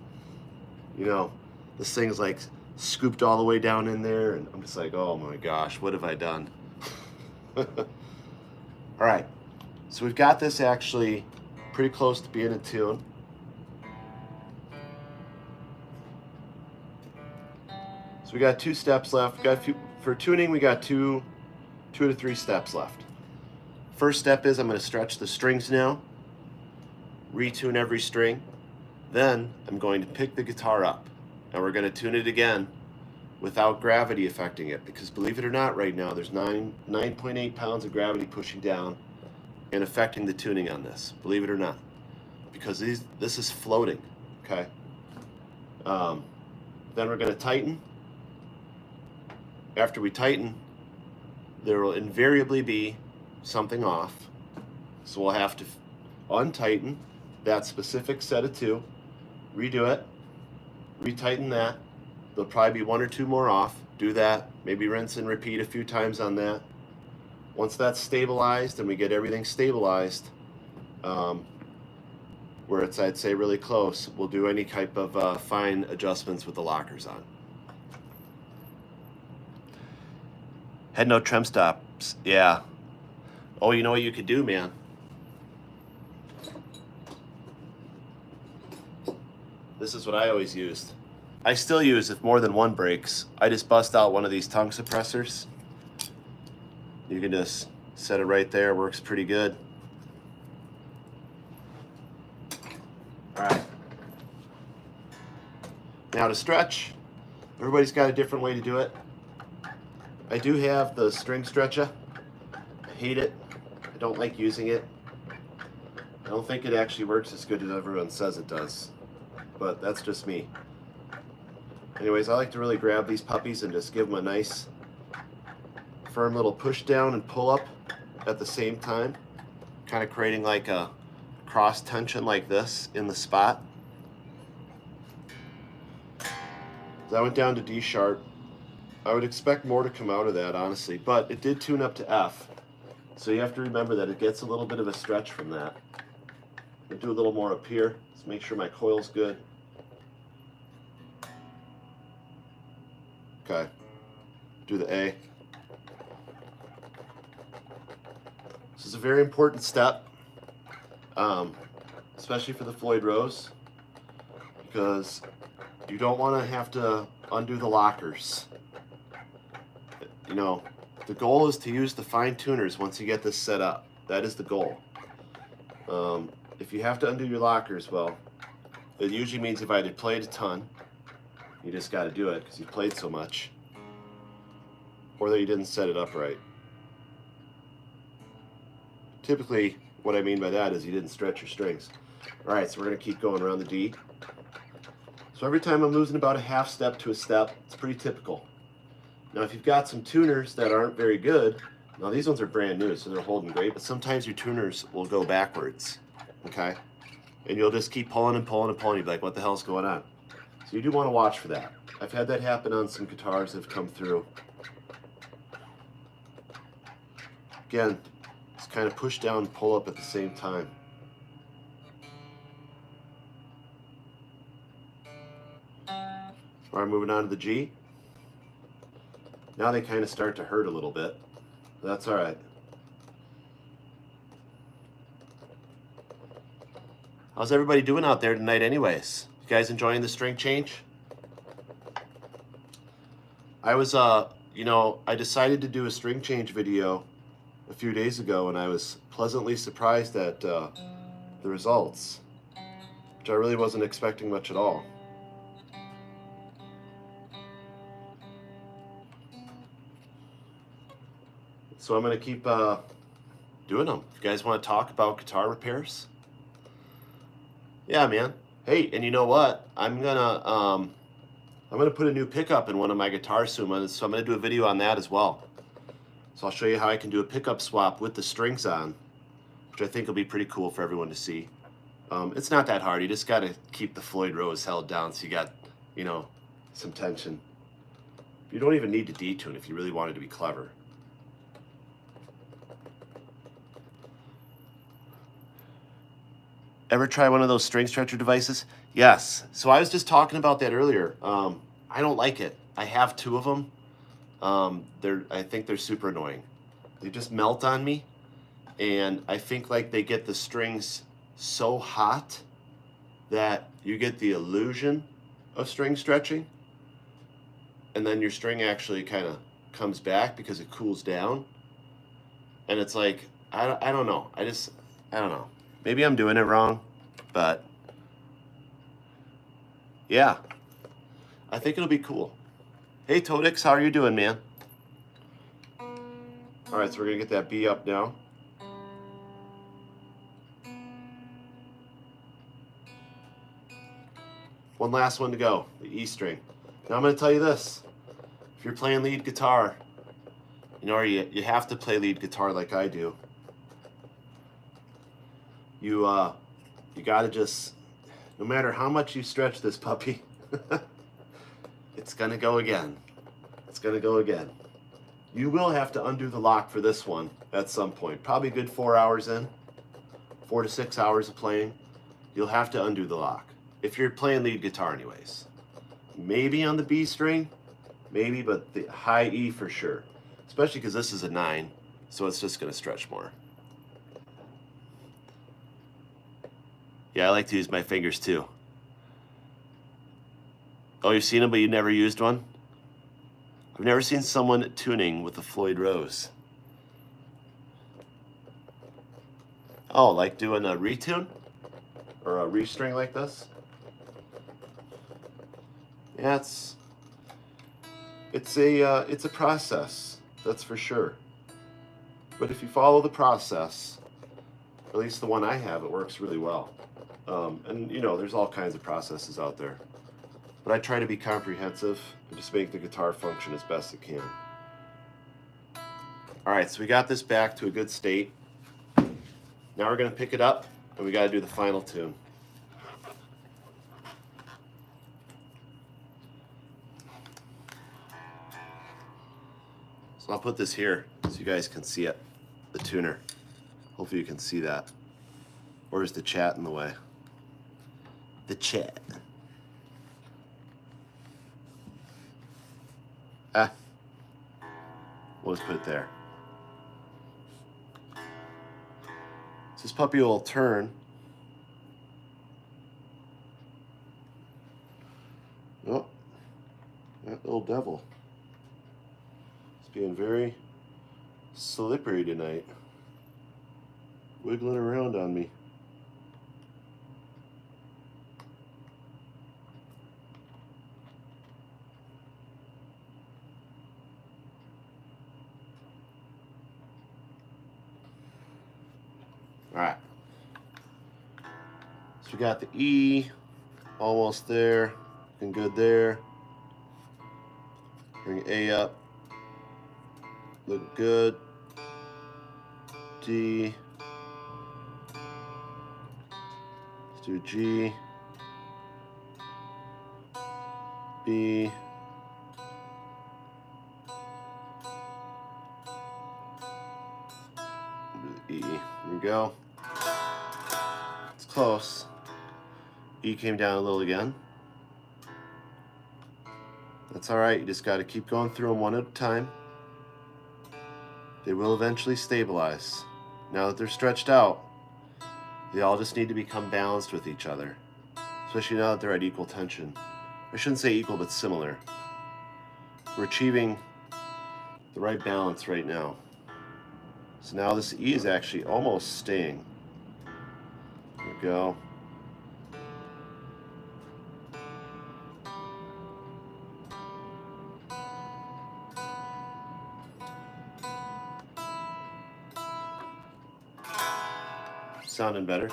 this thing's like scooped all the way down in there, and I'm just like, oh my gosh, what have I done? All right, so we've got this actually pretty close to being in tune. So we got 2 steps left. For tuning, we got 2 to 3 steps left. First step is I'm going to stretch the strings now, retune every string. Then I'm going to pick the guitar up, and we're going to tune it again without gravity affecting it, because believe it or not, right now there's 9.8 pounds of gravity pushing down and affecting the tuning on this. Believe it or not, because this is floating. okay? Then we're going to tighten. After we tighten, there will invariably be something off. So we'll have to untighten that specific set of 2, redo it, retighten that. There'll probably be 1 or 2 more off. Do that, maybe rinse and repeat a few times on that. Once that's stabilized and we get everything stabilized, where it's, I'd say, really close, we'll do any type of fine adjustments with the lockers on. Head no trim stops, yeah. Oh, you know what you could do, man? This is what I always used. I still use if more than 1 breaks. I just bust out one of these tongue suppressors. You can just set it right there, works pretty good. All right. Now to stretch, everybody's got a different way to do it. I do have the string stretcher. I hate it. I don't like using it. I don't think it actually works as good as everyone says it does, but that's just me. Anyways, I like to really grab these puppies and just give them a nice firm little push down and pull up at the same time, kind of creating like a cross tension like this in the spot. So I went down to D sharp. I would expect more to come out of that, honestly, but it did tune up to F. So you have to remember that it gets a little bit of a stretch from that. I'll do a little more up here. Let's make sure my coil's good. Okay, do the A. This is a very important step, especially for the Floyd Rose, because you don't want to have to undo the lockers. You know, the goal is to use the fine tuners once you get this set up. That is the goal. If you have to undo your lockers, well, it usually means you've either played a ton, you just got to do it because you've played so much, or that you didn't set it up right. Typically, what I mean by that is you didn't stretch your strings. All right, so we're going to keep going around the D. So every time I'm losing about a half step to a step, it's pretty typical. Now, if you've got some tuners that aren't very good, now these ones are brand new, so they're holding great, but sometimes your tuners will go backwards, okay? And you'll just keep pulling and pulling and pulling. You'll be like, what the hell's going on? So you do want to watch for that. I've had that happen on some guitars that have come through. Again, just kind of push down and pull up at the same time. All right, moving on to the G. Now they kind of start to hurt a little bit. That's all right. How's everybody doing out there tonight anyways? You guys enjoying the string change? I was, you know, I decided to do a string change video a few days ago, and I was pleasantly surprised at the results, which I really wasn't expecting much at all. So I'm going to keep doing them. If you guys want to talk about guitar repairs, yeah, man. Hey, and you know what? I'm gonna put a new pickup in one of my guitars soon, so I'm gonna do a video on that as well. So I'll show you how I can do a pickup swap with the strings on, which I think will be pretty cool for everyone to see. It's not that hard. You just got to keep the Floyd Rose held down so you got, you know, some tension. You don't even need to detune if you really wanted to be clever. Ever try one of those string stretcher devices? Yes. So I was just talking about that earlier. I don't like it. I have 2 of them. I think they're super annoying. They just melt on me, and I think like they get the strings so hot that you get the illusion of string stretching, and then your string actually kind of comes back because it cools down, and it's like I don't know. I don't know. Maybe I'm doing it wrong, but yeah, I think it'll be cool. Hey Todix, how are you doing, man? All right, so we're gonna get that B up now. One last one to go, the E string. Now I'm going to tell you this. If you're playing lead guitar, you know, or you have to play lead guitar like I do, you got to just, no matter how much you stretch this puppy, it's going to go again. It's going to go again. You will have to undo the lock for this one at some point. Probably a good 4 hours in, 4 to 6 hours of playing. You'll have to undo the lock. If you're playing lead guitar anyways. Maybe on the B string, maybe, but the high E for sure. Especially because this is a 9, so it's just going to stretch more. Yeah, I like to use my fingers too. Oh, you've seen them, but you never used one? I've never seen someone tuning with a Floyd Rose. Oh, like doing a retune? Or a restring like this? Yeah, it's a process, that's for sure. But if you follow the process, at least the one I have, it works really well. And you know, there's all kinds of processes out there. But I try to be comprehensive and just make the guitar function as best it can. Alright, so we got this back to a good state. Now we're going to pick it up and we got to do the final tune. So I'll put this here so you guys can see it, the tuner. Hopefully you can see that. Or is the chat in the way? The chat. Ah. We'll just put it there. So this puppy will turn. Oh, that little devil. Being very slippery tonight, wiggling around on me. All right, so we got the E almost there, looking good there. Bring A up. Look good. D. Let's do G. B. E. Here we go. It's close. E came down a little again. That's all right. You just got to keep going through them one at a time. They will eventually stabilize. Now that they're stretched out, they all just need to become balanced with each other, especially now that they're at equal tension. I shouldn't say equal, but similar. We're achieving the right balance right now. So now this E is actually almost staying. There we go. Sounding better.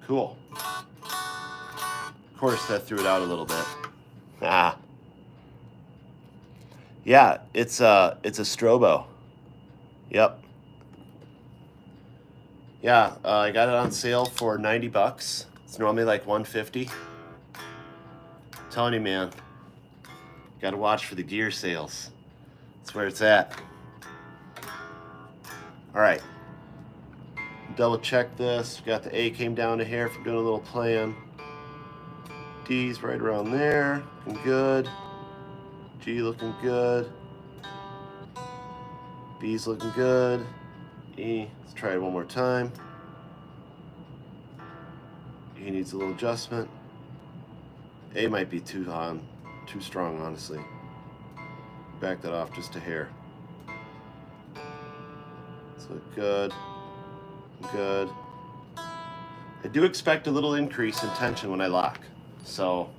Cool. Of course, that threw it out a little bit. Ah. Yeah, it's a strobo. Yep. Yeah, I got it on sale for 90 bucks. It's normally like 150. I'm telling you, man, you gotta watch for the gear sales. That's where it's at. All right. Double check this. We got the A came down to here from doing a little playing. D's right around there, looking good. G looking good. B's looking good. E, let's try it one more time. E needs a little adjustment. A might be too strong, honestly. Back that off just a hair. Let's look good. Good. I do expect a little increase in tension when I lock. So,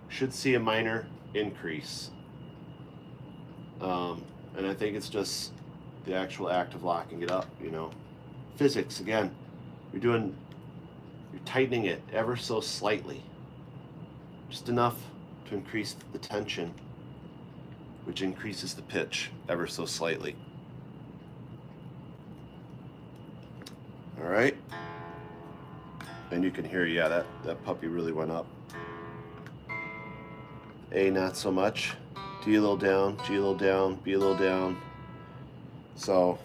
should see a minor increase. And I think it's just the actual act of locking it up, you know. Physics, again, you're tightening it ever so slightly. Just enough to increase the tension, which increases the pitch ever so slightly. All right. And you can hear, yeah, that puppy really went up. A, not so much. D a little down, G a little down, B a little down. So,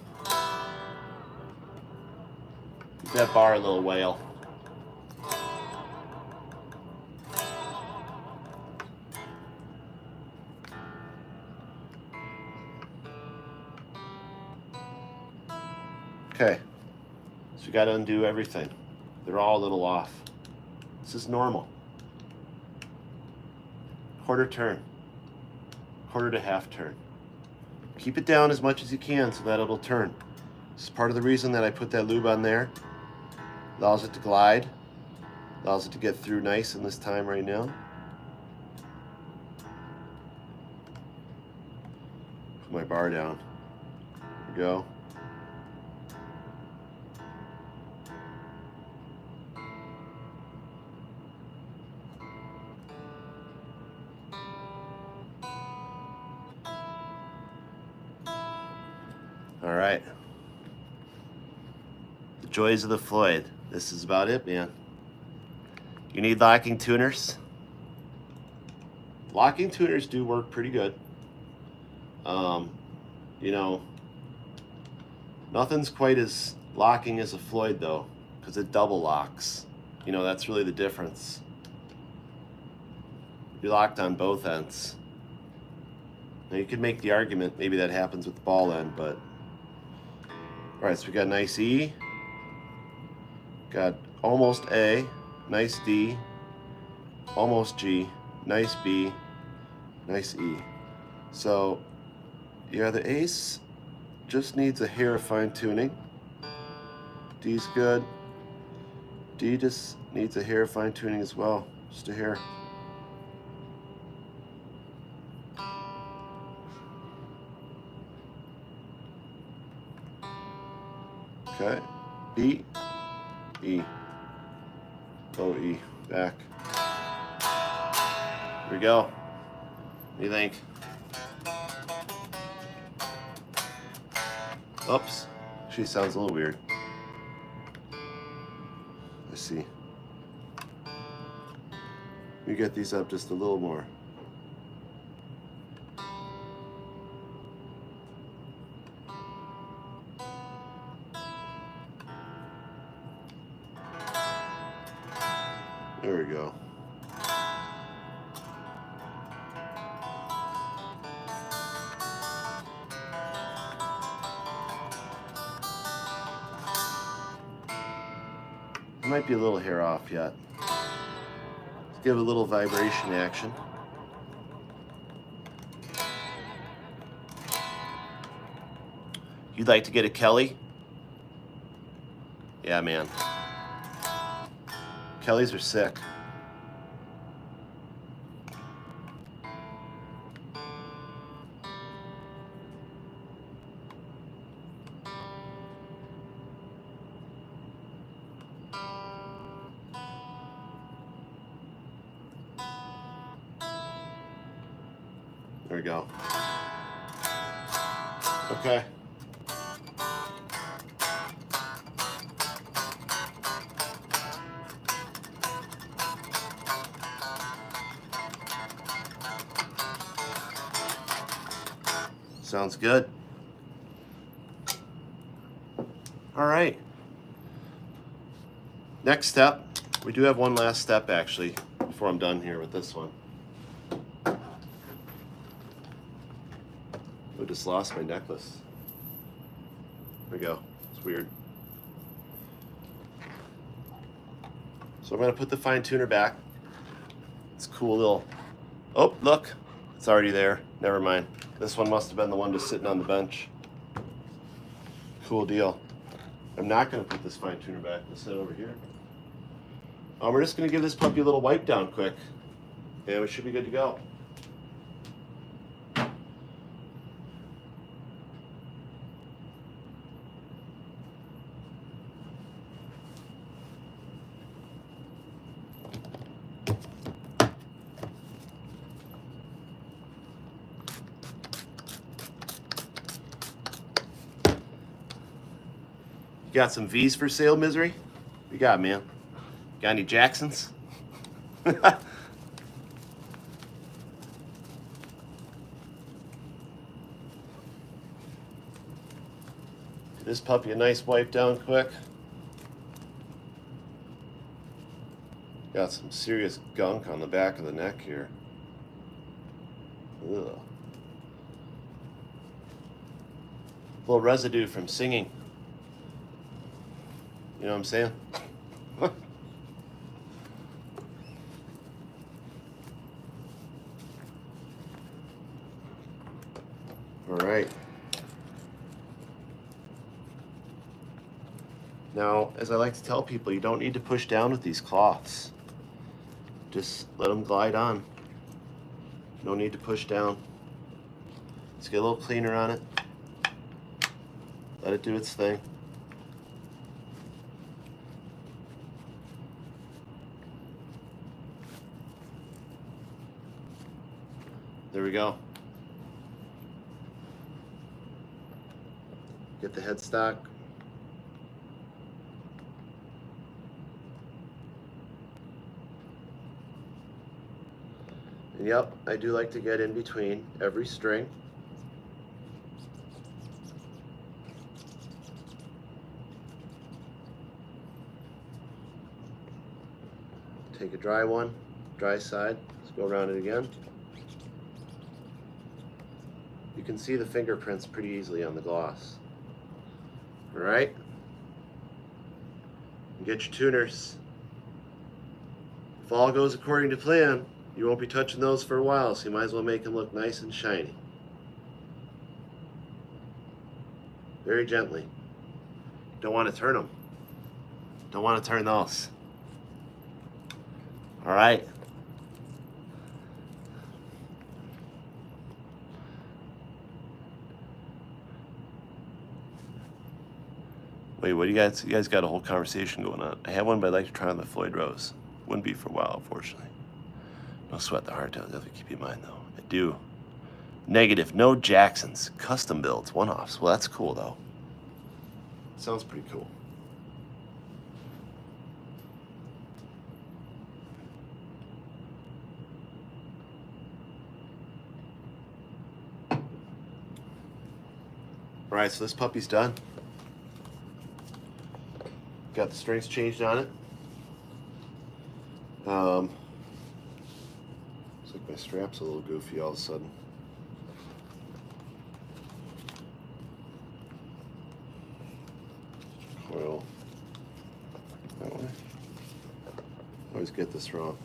give that bar a little wail. Okay, so you got to undo everything. They're all a little off. This is normal. Quarter turn, quarter to half turn. Keep it down as much as you can so that it'll turn. This is part of the reason that I put that lube on there. Allows it to glide, allows it to get through nice in this time right now. Put my bar down. There we go. All right. The joys of the Floyd. This is about it, man. You need locking tuners. Locking tuners do work pretty good. You know, nothing's quite as locking as a Floyd though, because it double locks. You know, that's really the difference. You're locked on both ends. Now you could make the argument maybe that happens with the ball end, but all right, so we got nice E, got almost A, nice D, almost G, nice B, nice E. So yeah, the ace just needs a hair of fine tuning. D's good. D just needs a hair of fine tuning as well, just a hair. Okay, E, E, low E, back. Here we go. What do you think? Oops, she sounds a little weird. Let's see. We get these up just a little more. There we go. It might be a little hair off yet. Let's give it a little vibration action. You'd like to get a Kelly? Yeah, man. Kellys are sick. There we go. Okay. Sounds good. All right. Next step, we do have one last step actually before I'm done here with this one. I just lost my necklace. There we go. It's weird. So I'm going to put the fine tuner back. It's a cool little. Oh, look. It's already there. Never mind. This one must have been the one just sitting on the bench. Cool deal. I'm not going to put this fine tuner back. Let's set it over here. We're just going to give this puppy a little wipe down quick, and we should be good to go. You got some V's for sale, Misery? What you got, man? Got any Jacksons? This puppy a nice wipe down quick. Got some serious gunk on the back of the neck here. Ugh. A little residue from singing. You know what I'm saying? All right. Now, as I like to tell people, you don't need to push down with these cloths. Just let them glide on. No need to push down. Let's get a little cleaner on it. Let it do its thing. There we go. Get the headstock. And yep, I do like to get in between every string. Take a dry one, dry side. Let's go around it again. You can see the fingerprints pretty easily on the gloss. All right? Get your tuners. If all goes according to plan, you won't be touching those for a while, so you might as well make them look nice and shiny. Very gently. Don't want to turn them. Don't want to turn those. All right. Wait, what do you guys? You guys got a whole conversation going on. I have one, but I'd like to try on the Floyd Rose. Wouldn't be for a while, unfortunately. No sweat the hard tails. Definitely keep in mind though. I do. Negative. No Jacksons. Custom builds. One-offs. Well, that's cool though. Sounds pretty cool. All right, so this puppy's done. Got the strings changed on it. Looks like my strap's a little goofy all of a sudden. Coil that way. Always get this wrong.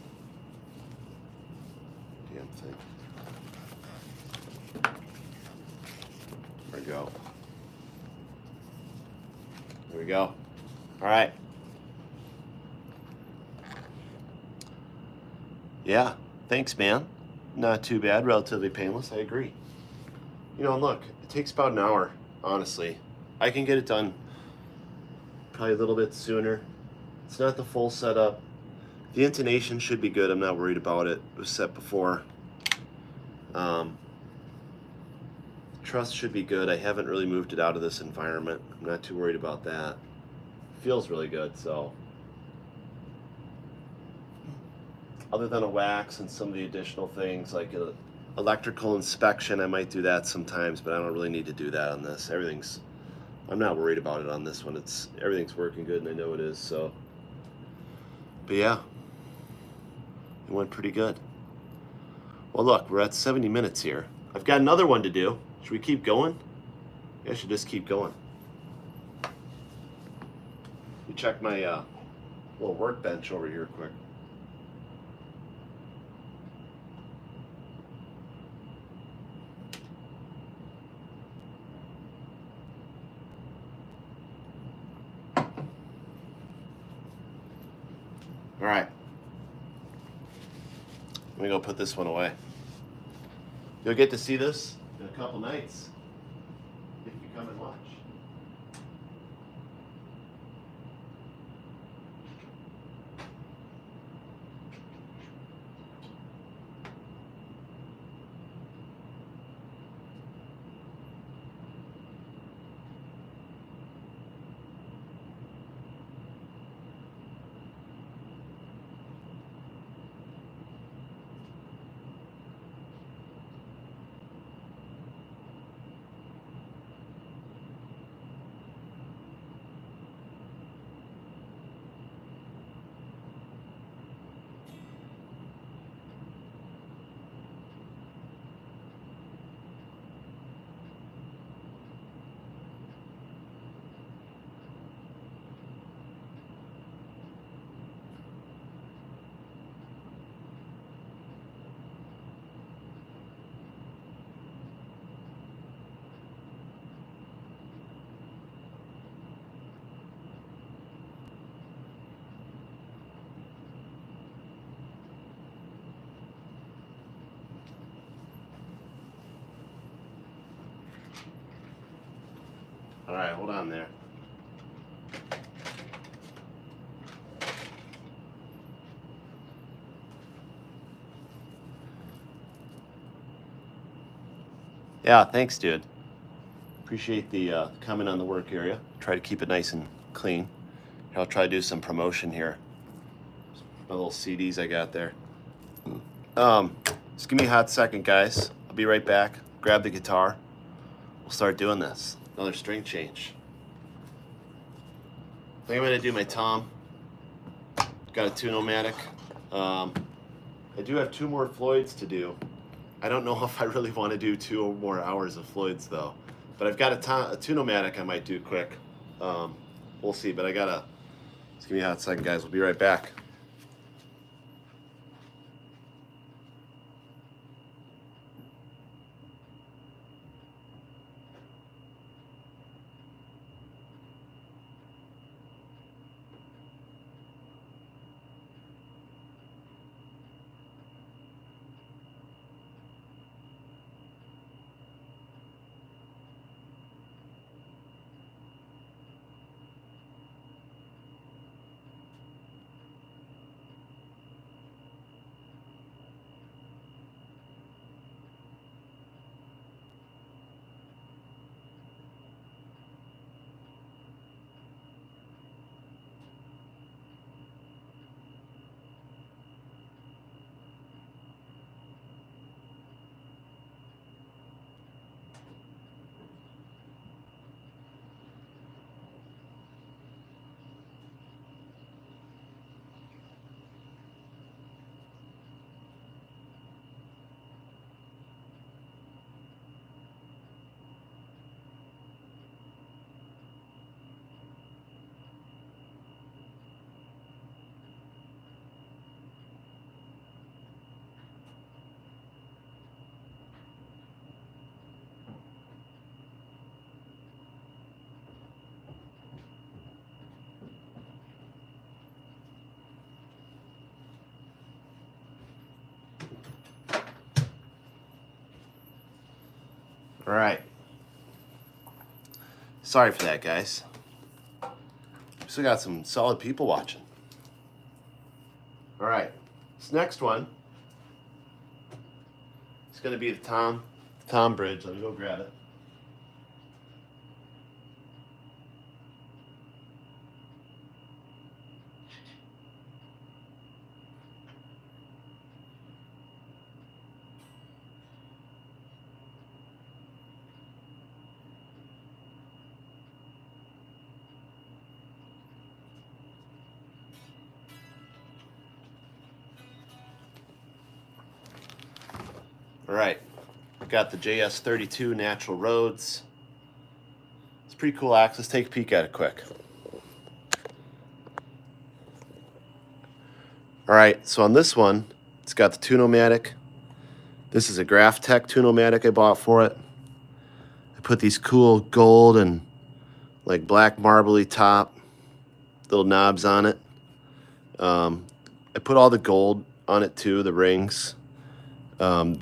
Damn thing. There we go. There we go. All right. Yeah, thanks, man. Not too bad, relatively painless, I agree. You know, look, it takes about an hour, honestly. I can get it done probably a little bit sooner. It's not the full setup. The intonation should be good, I'm not worried about it. It was set before. Truss should be good. I haven't really moved it out of this environment. I'm not too worried about that. Feels really good, so. Other than a wax and some of the additional things like electrical inspection, I might do that sometimes, but I don't really need to do that on this. I'm not worried about it on this one. Everything's working good and I know it is, so. But yeah, it went pretty good. Well look, we're at 70 minutes here. I've got another one to do. Should we keep going? Yeah, I should just keep going. You check my little workbench over here quick. All right. Let me go put this one away. You'll get to see this in a couple nights if you come and watch. All right, hold on there. Yeah, thanks, dude. Appreciate the comment on the work area. Try to keep it nice and clean. I'll try to do some promotion here. My little CDs I got there. Just give me a hot second, guys. I'll be right back. Grab the guitar. We'll start doing this. Another string change. I think I'm gonna do my tom. Got a tune-o-matic. I do have 2 more Floyds to do. I don't know if I really want to do 2 more hours of Floyds though. But I've got a tune-o-matic I might do quick. We'll see, but just give me a hot second, guys. We'll be right back. All right. Sorry for that, guys. Still got some solid people watching. All right. This next one is going to be the tom bridge. Let me go grab it. All right, got the JS32 Natural Rhoads. It's a pretty cool axe. Let's take a peek at it quick. All right, so on this one, it's got the tune-o-matic. This is a Graph Tech tune-o-matic I bought for it. I put these cool gold and like black marbly top little knobs on it. I put all the gold on it too, the rings. I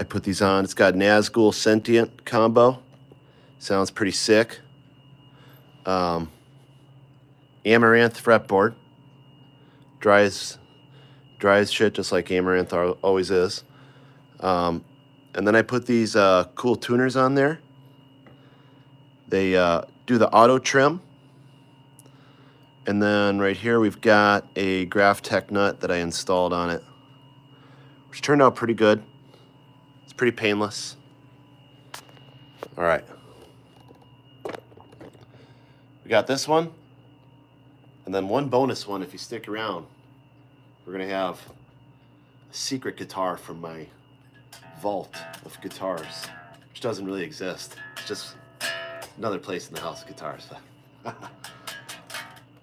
put these on. It's got Nazgul Sentient combo. Sounds pretty sick. Amaranth fretboard. Dries shit just like Amaranth always is. And then I put these cool tuners on there. They do the auto trim. And then right here we've got a Graph Tech nut that I installed on it, which turned out pretty good. It's pretty painless. All right. We got this one, and then one bonus one. If you stick around, we're gonna have a secret guitar from my vault of guitars, which doesn't really exist. It's just another place in the house of guitars.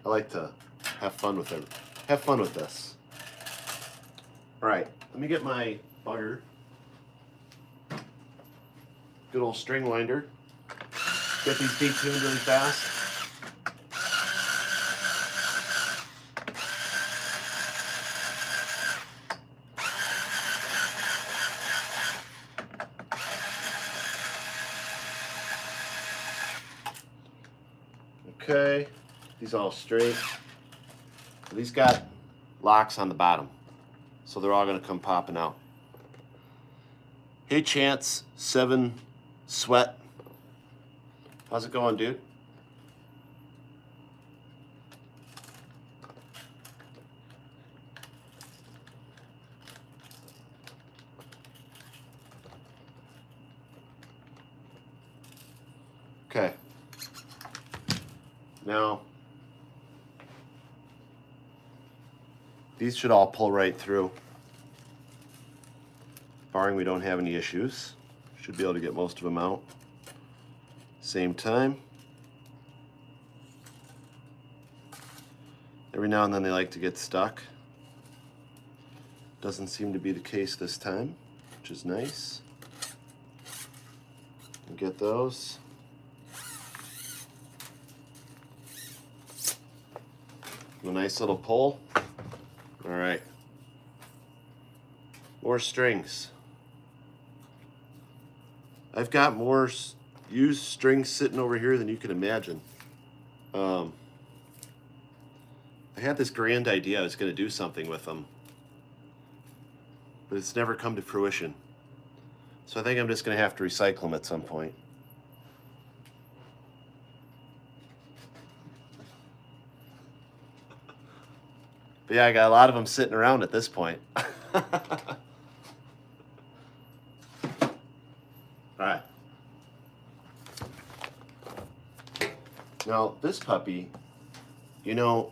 I like to have fun with it. Have fun with this. All right, let me get my bugger. Good old string winder. Get these detuned really fast. Okay, these all straight. These got locks on the bottom, so they're all gonna come popping out. Hey Chance, 7 Sweat. How's it going, dude? Okay. Now, these should all pull right through, barring we don't have any issues. Should be able to get most of them out. Same time. Every now and then they like to get stuck. Doesn't seem to be the case this time, which is nice. And get those. A nice little pull. All right. More strings. I've got more used strings sitting over here than you can imagine. I had this grand idea I was going to do something with them, but it's never come to fruition. So I think I'm just going to have to recycle them at some point. But yeah, I got a lot of them sitting around at this point. All right. Now, this puppy, you know,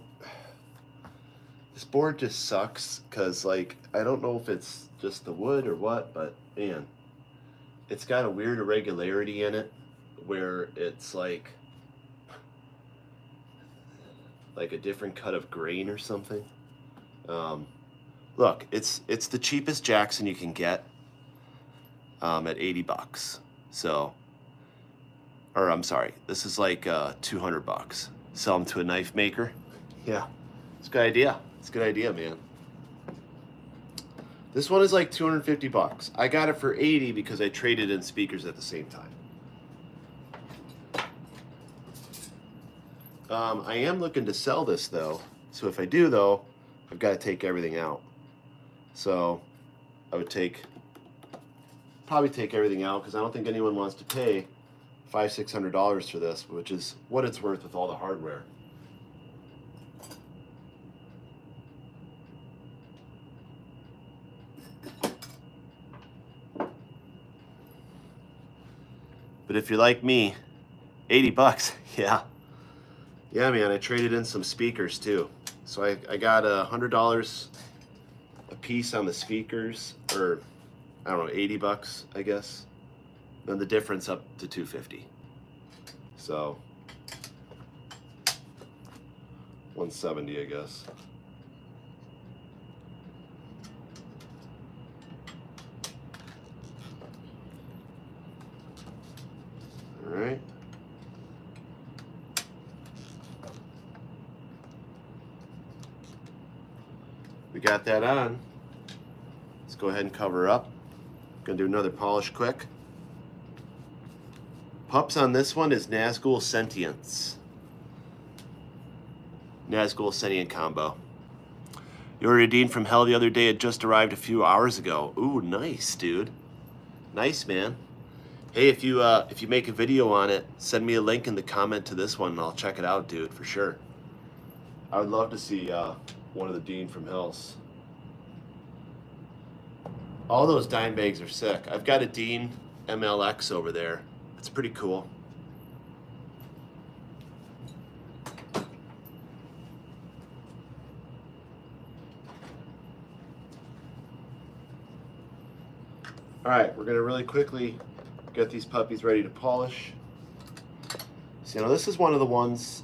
this board just sucks because, like, I don't know if it's just the wood or what, but man, it's got a weird irregularity in it where it's like a different cut of grain or something. Look, it's the cheapest Jackson you can get at 80 bucks. So, or I'm sorry, this is like 200 bucks. Sell them to a knife maker. Yeah, it's a good idea. It's a good idea, man. This one is like 250 bucks. I got it for 80 because I traded in speakers at the same time. I am looking to sell this though. So if I do though, I've got to take everything out. So I would probably take everything out because I don't think anyone wants to pay $500-600 for this, which is what it's worth with all the hardware. But if you're like me, 80 bucks, yeah. Yeah, man, I traded in some speakers too. So I got $100 a piece on the speakers, or I don't know, 80 bucks, I guess. Then the difference up to 250. So 170, I guess. All right. We got that on. Let's go ahead and cover her up. Gonna do another polish quick. Pups on this one is Nazgul Sentience. Nazgul Sentient combo. You ordered a Dean from hell the other day. It just arrived a few hours ago. Ooh, nice, dude. Nice, man. Hey, if you make a video on it, send me a link in the comment to this one, and I'll check it out, dude, for sure. I would love to see one of the Dean from hells. All those dime bags are sick. I've got a Dean MLX over there. It's pretty cool. All right, we're gonna really quickly get these puppies ready to polish. So now this is one of the ones,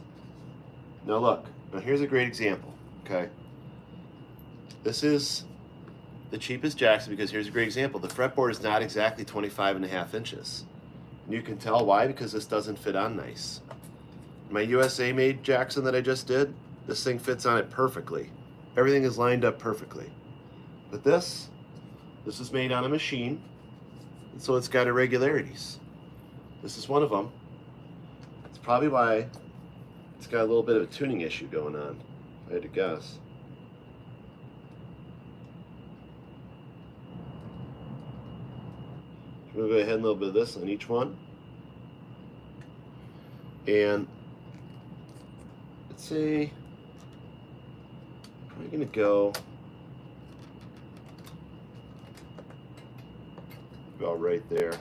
now look, now here's a great example, okay? This is the cheapest Jackson because here's a great example. The fretboard is not exactly 25.5 inches. And you can tell why, because this doesn't fit on nice. My USA made Jackson that I just did, this thing fits on it perfectly. Everything is lined up perfectly. But this is made on a machine, and so it's got irregularities. This is one of them. It's probably why it's got a little bit of a tuning issue going on, if I had to guess. I'm going to go ahead and a little bit of this on each one. And let's see, I'm going to go about right there.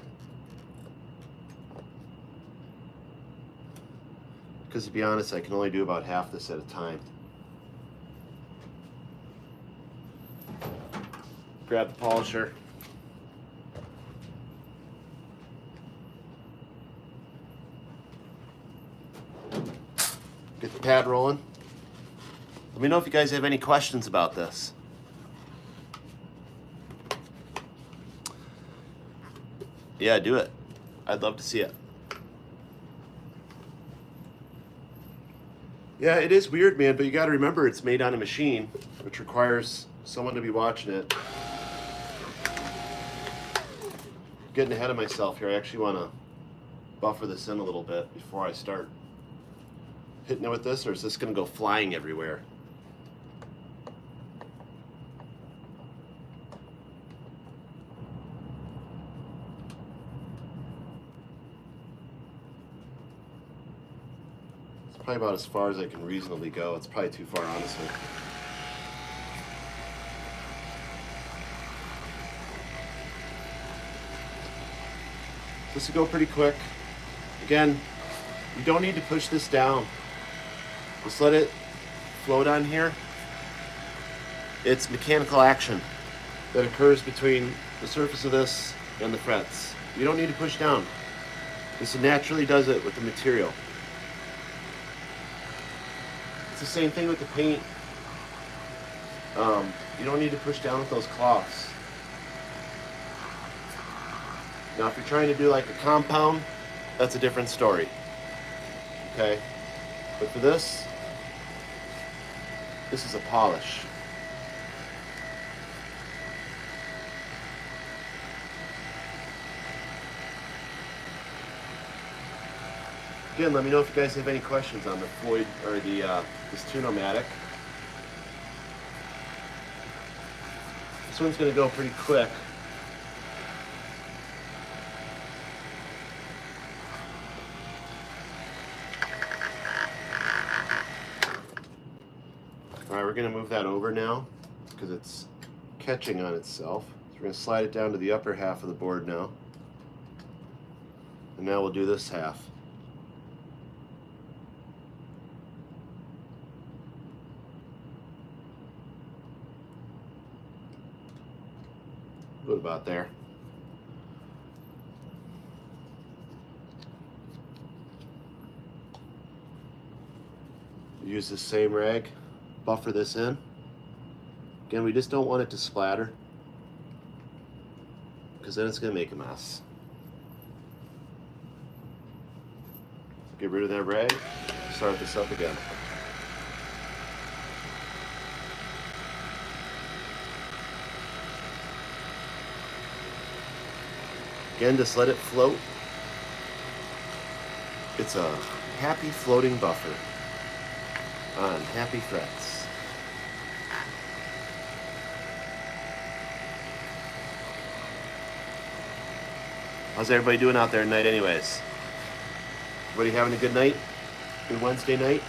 Because to be honest, I can only do about half this at a time. Grab the polisher. Get the pad rolling. Let me know if you guys have any questions about this. Yeah, do it. I'd love to see it. Yeah, it is weird, man, but you got to remember it's made on a machine, which requires someone to be watching it. Getting ahead of myself here. I actually want to buffer this in a little bit before I start hitting it with this, or is this going to go flying everywhere? It's probably about as far as I can reasonably go. It's probably too far, honestly. This will go pretty quick. Again, you don't need to push this down. Just let it float on here. It's mechanical action that occurs between the surface of this and the frets. You don't need to push down. This naturally does it with the material. It's the same thing with the paint. You don't need to push down with those cloths. Now if you're trying to do like a compound, that's a different story. Okay? But for this is a polish. Again, let me know if you guys have any questions on the Floyd or the this Tunomatic. This one's going to go pretty quick. Alright, we're going to move that over now because it's catching on itself. So we're going to slide it down to the upper half of the board now. And now we'll do this half. What about there? Use the same rag. Buffer this in. Again, we just don't want it to splatter because then it's going to make a mess. Get rid of that rag, start this up again. Again, just let it float. It's a happy floating buffer on happy frets. How's everybody doing out there tonight anyways? Everybody having a good night? Good Wednesday night?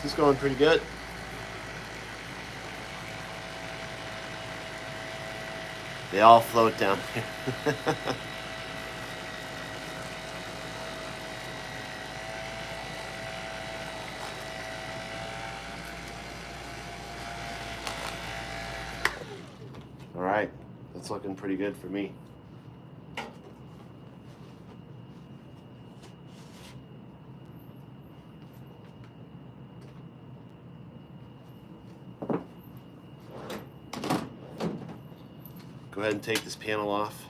This is going pretty good. They all float down here. All right, that's looking pretty good for me. Go ahead and take this panel off.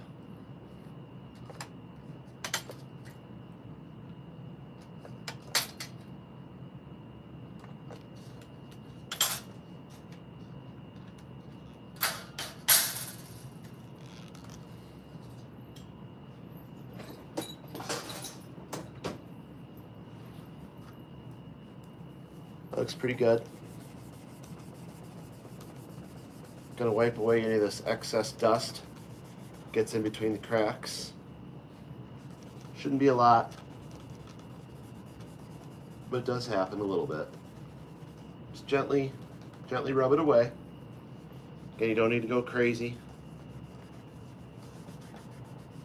That looks pretty good. Gonna wipe away any of this excess dust. Gets in between the cracks. Shouldn't be a lot, but it does happen a little bit. Just gently rub it away. Again, you don't need to go crazy.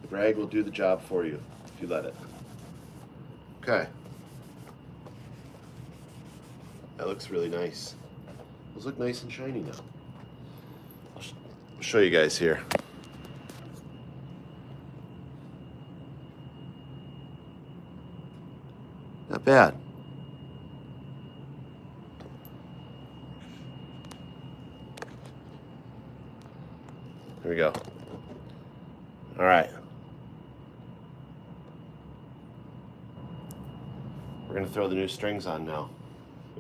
The rag will do the job for you if you let it. Okay. That looks really nice. Those look nice and shiny now. I'll show you guys here. Not bad. Here we go. All right. We're going to throw the new strings on now.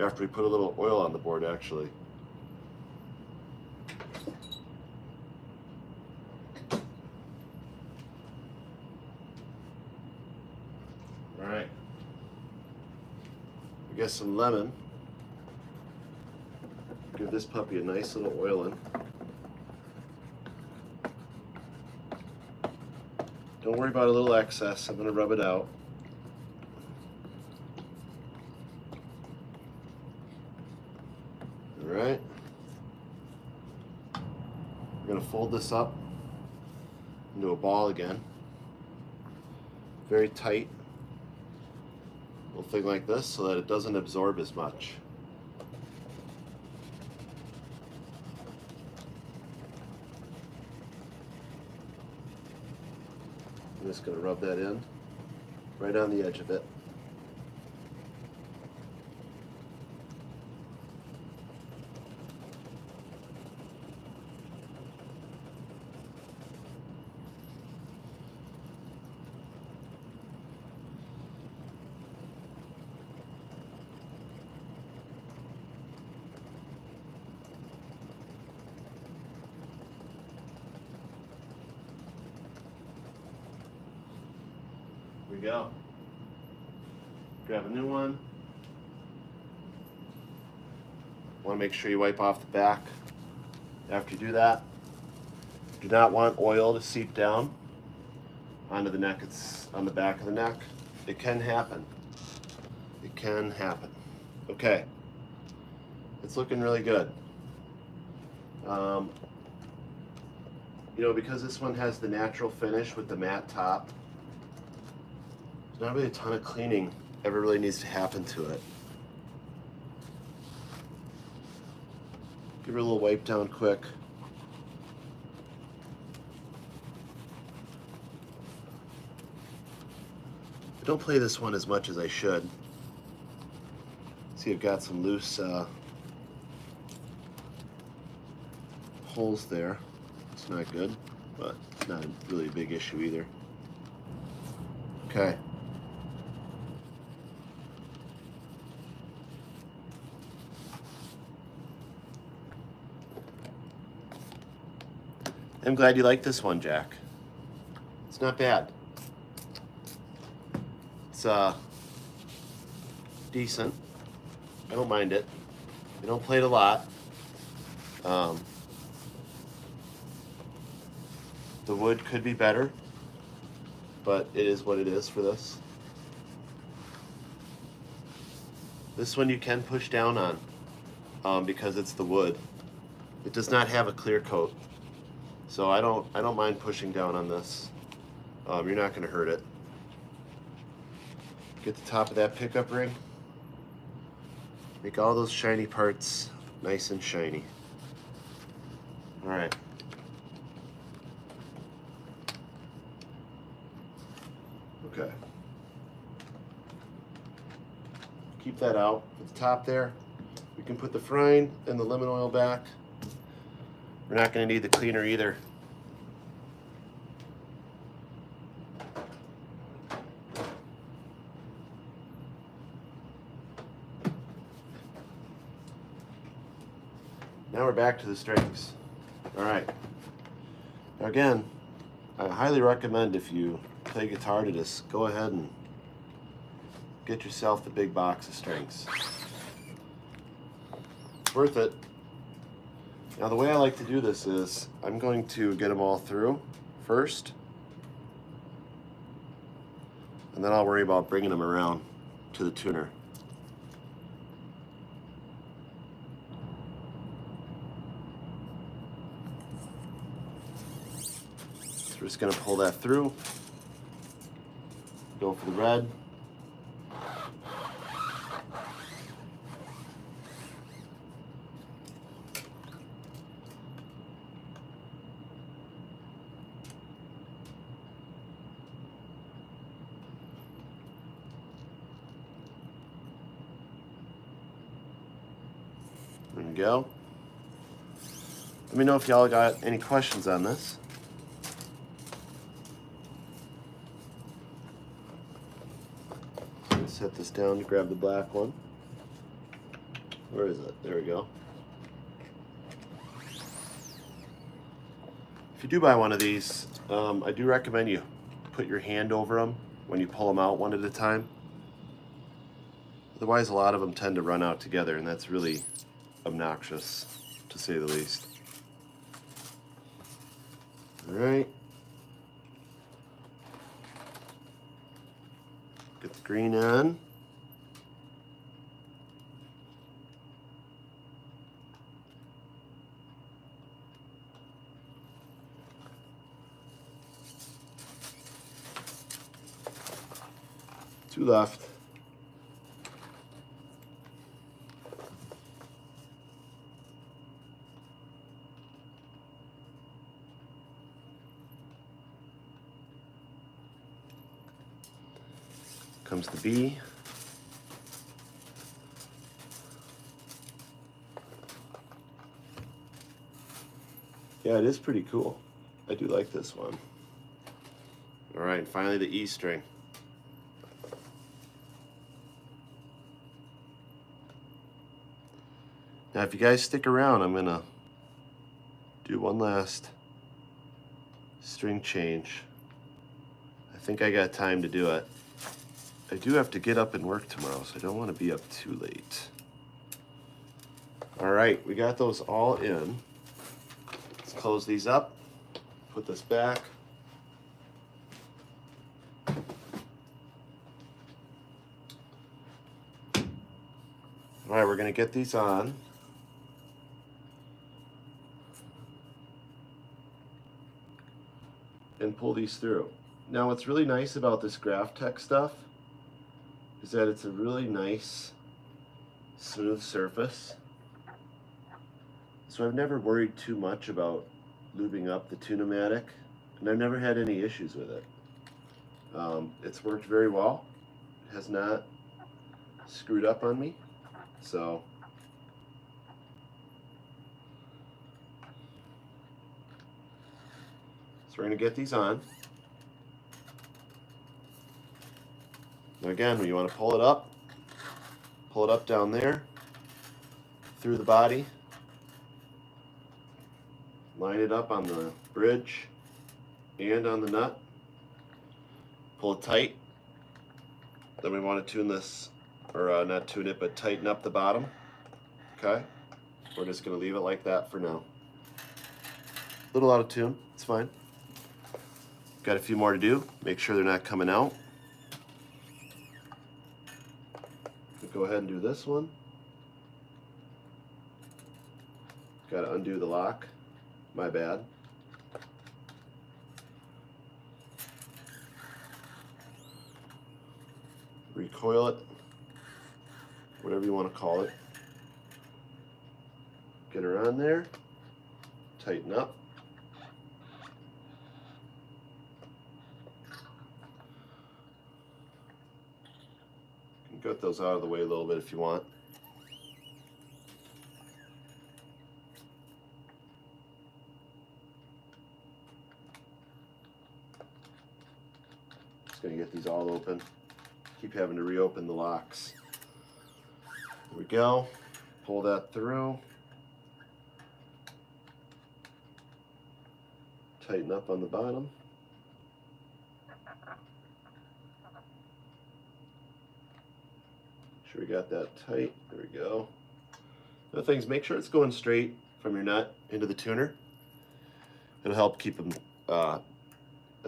After we put a little oil on the board, actually. All right. We get some lemon. Give this puppy a nice little oiling. Don't worry about a little excess. I'm going to rub it out. All right. We're going to fold this up into a ball again. Very tight. Little thing like this so that it doesn't absorb as much. I'm just going to rub that in right on the edge of it. Here we go. Grab a new one. Want to make sure you wipe off the back. After you do that, do not want oil to seep down onto the neck. It's on the back of the neck. It can happen. It can happen. Okay. It's looking really good. You know, because this one has the natural finish with the matte top, there's not really a ton of cleaning ever really needs to happen to it. Give her a little wipe down quick. I don't play this one as much as I should. See, I've got some loose holes there. It's not good, but it's not really a big issue either. Okay. I'm glad you like this one, Jack. It's not bad. It's decent. I don't mind it. I don't play it a lot. The wood could be better, but it is what it is for this. This one you can push down on because it's the wood. It does not have a clear coat, so I don't mind pushing down on this. You're not going to hurt it. Get the top of that pickup ring. Make all those shiny parts nice and shiny. All right. Okay. Keep that out at the top there. We can put the frine and the lemon oil back. We're not going to need the cleaner either. Now we're back to the strings. All right. Now again, I highly recommend if you play guitar to just go ahead and get yourself the big box of strings. It's worth it. Now the way I like to do this is I'm going to get them all through first, and then I'll worry about bringing them around to the tuner. So we're just going to pull that through, go for the red. There we go. Let me know if y'all got any questions on this. Let's set this down to grab the black one. Where is it? There we go. If you do buy one of these, I do recommend you put your hand over them when you pull them out one at a time. Otherwise, a lot of them tend to run out together, and that's really obnoxious, to say the least. All right. Get the green on. Two left. Comes the B. Yeah, it is pretty cool. I do like this one. All right, and finally the E string. Now, if you guys stick around, I'm gonna do one last string change. I think I got time to do it. I do have to get up and work tomorrow, so I don't want to be up too late. All right, we got those all in. Let's close these up, put this back. All right, we're gonna get these on. And pull these through. Now, what's really nice about this Graphtec stuff is that it's a really nice, smooth surface. So I've never worried too much about lubing up the Tune-O-Matic, and I've never had any issues with it. It's worked very well. has not screwed up on me. So we're going to get these on. Now again, when you want to pull it up down there through the body, line it up on the bridge and on the nut, pull it tight. Then we want to tune this, or not tune it, but tighten up the bottom. Okay, we're just going to leave it like that for now. A little out of tune, it's fine. Got a few more to do. Make sure they're not coming out. Go ahead and do this one. Got to undo the lock. My bad. Recoil it. Whatever you want to call it. Get her on there. Tighten up. Get those out of the way a little bit if you want. Just going to get these all open. Keep having to reopen the locks. There we go. Pull that through. Tighten up on the bottom. Sure we got that tight. There we go. Other things, make sure it's going straight from your nut into the tuner. It'll help keep them at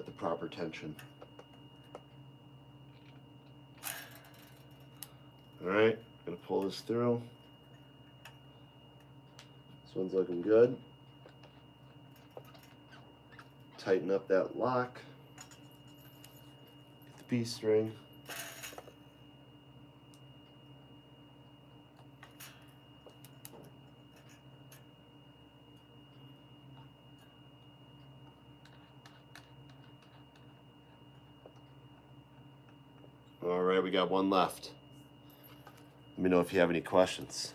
the proper tension. All right, gonna pull this through. This one's looking good. Tighten up that lock. Get the B string. All right, we got one left. Let me know if you have any questions.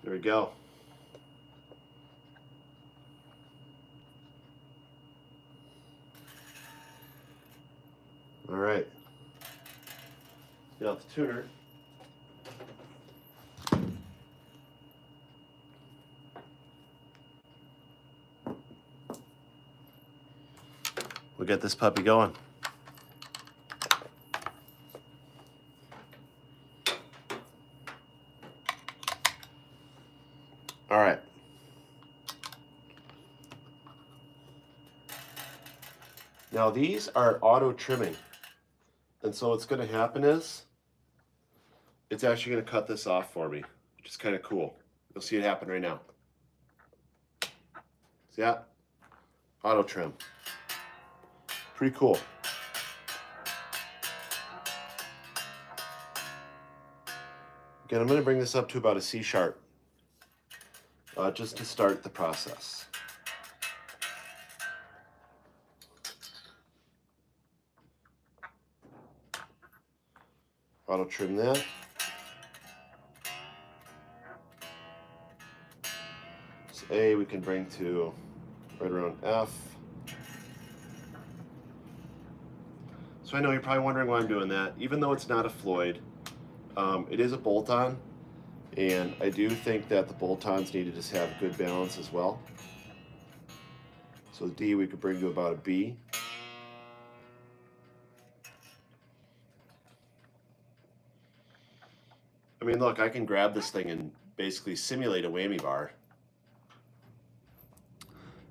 There we go. All right. Get out the tuner. We'll get this puppy going. All right. Now these are auto trimming. And so what's going to happen is it's actually going to cut this off for me, which is kind of cool. You'll see it happen right now. See that? Auto trim. Pretty cool. Again, I'm going to bring this up to about a C sharp just to start the process. Auto trim that. So A we can bring to right around F. So I know you're probably wondering why I'm doing that. Even though it's not a Floyd, it is a bolt-on, and I do think that the bolt-ons need to just have good balance as well. So D we could bring to about a B. I mean, look, I can grab this thing and basically simulate a whammy bar.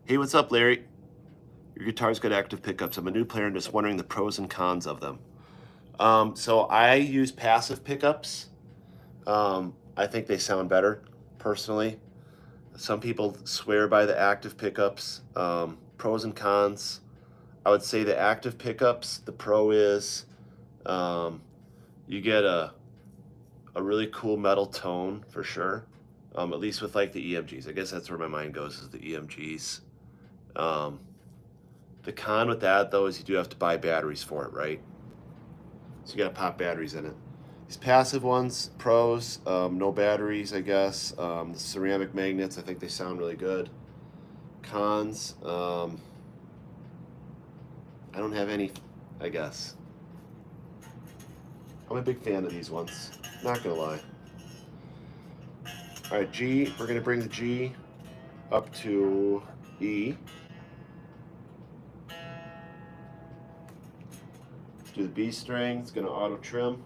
Hey, what's up, Larry? Your guitar's got active pickups. I'm a new player and just wondering the pros and cons of them. So I use passive pickups. I think they sound better, personally. Some people swear by the active pickups. Pros and cons. I would say the active pickups, the Pro is, you get a really cool metal tone for sure. At least with like the EMGs. I guess that's where my mind goes, is the EMGs. The con with that though is you do have to buy batteries for it, right? So you gotta pop batteries in it. These passive ones, Pros, no batteries, I guess. The ceramic magnets, I think they sound really good. Cons, I don't have any, I guess. I'm a big fan of these ones, not gonna lie. All right, G, we're gonna bring the G up to E. Let's do the B string, it's gonna auto trim.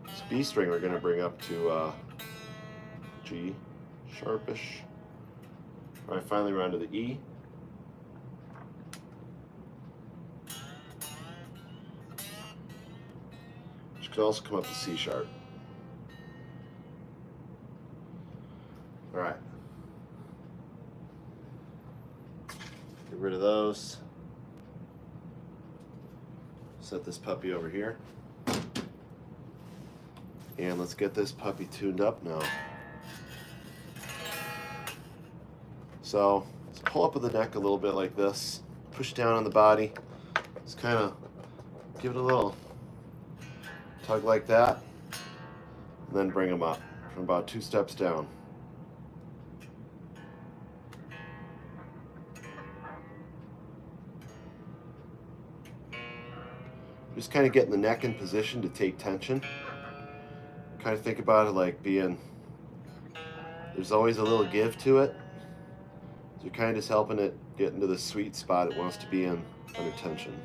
This B string we're gonna bring up to G, sharpish. All right, finally we're on to the E. Which could also come up to C sharp. All right. Get rid of those. Set this puppy over here. And let's get this puppy tuned up now. So let's pull up with the neck a little bit like this. Push down on the body. Just kind of give it a little tug like that. And then bring them up from about 2 steps down. Just kind of getting the neck in position to take tension. Kind of think about it like being, there's always a little give to it. So you're kind of just helping it get into the sweet spot it wants to be in under tension.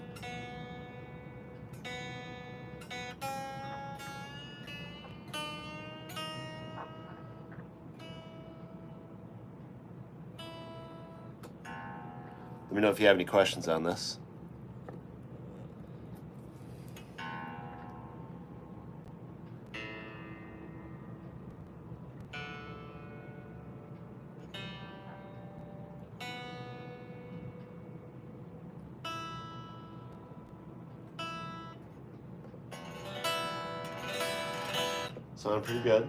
Let me know if you have any questions on this. Sound pretty good.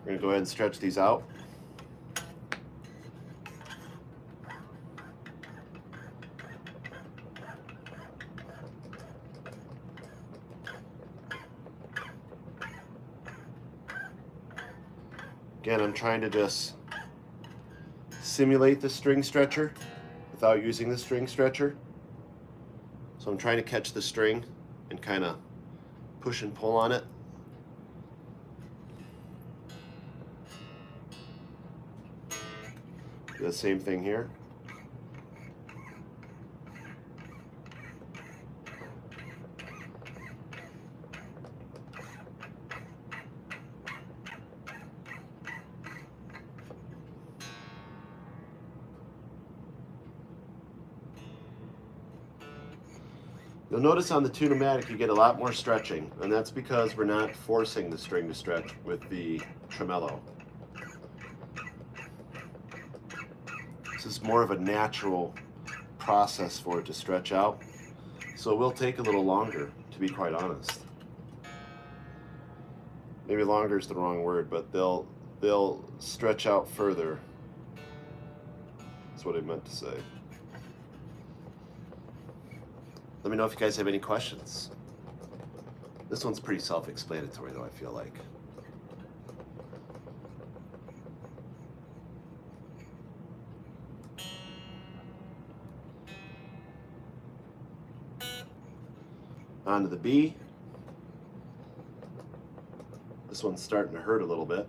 We're gonna go ahead and stretch these out. Again, I'm trying to just simulate the string stretcher without using the string stretcher. So I'm trying to catch the string and kind of push and pull on it. Do the same thing here. You'll notice on the Tune-O-Matic you get a lot more stretching, and that's because we're not forcing the string to stretch with the tremolo. This is more of a natural process for it to stretch out, so it will take a little longer, to be quite honest. Maybe longer is the wrong word, but they'll stretch out further. That's what I meant to say. Let me know if you guys have any questions. This one's pretty self-explanatory though, I feel like. On to the B. This one's starting to hurt a little bit.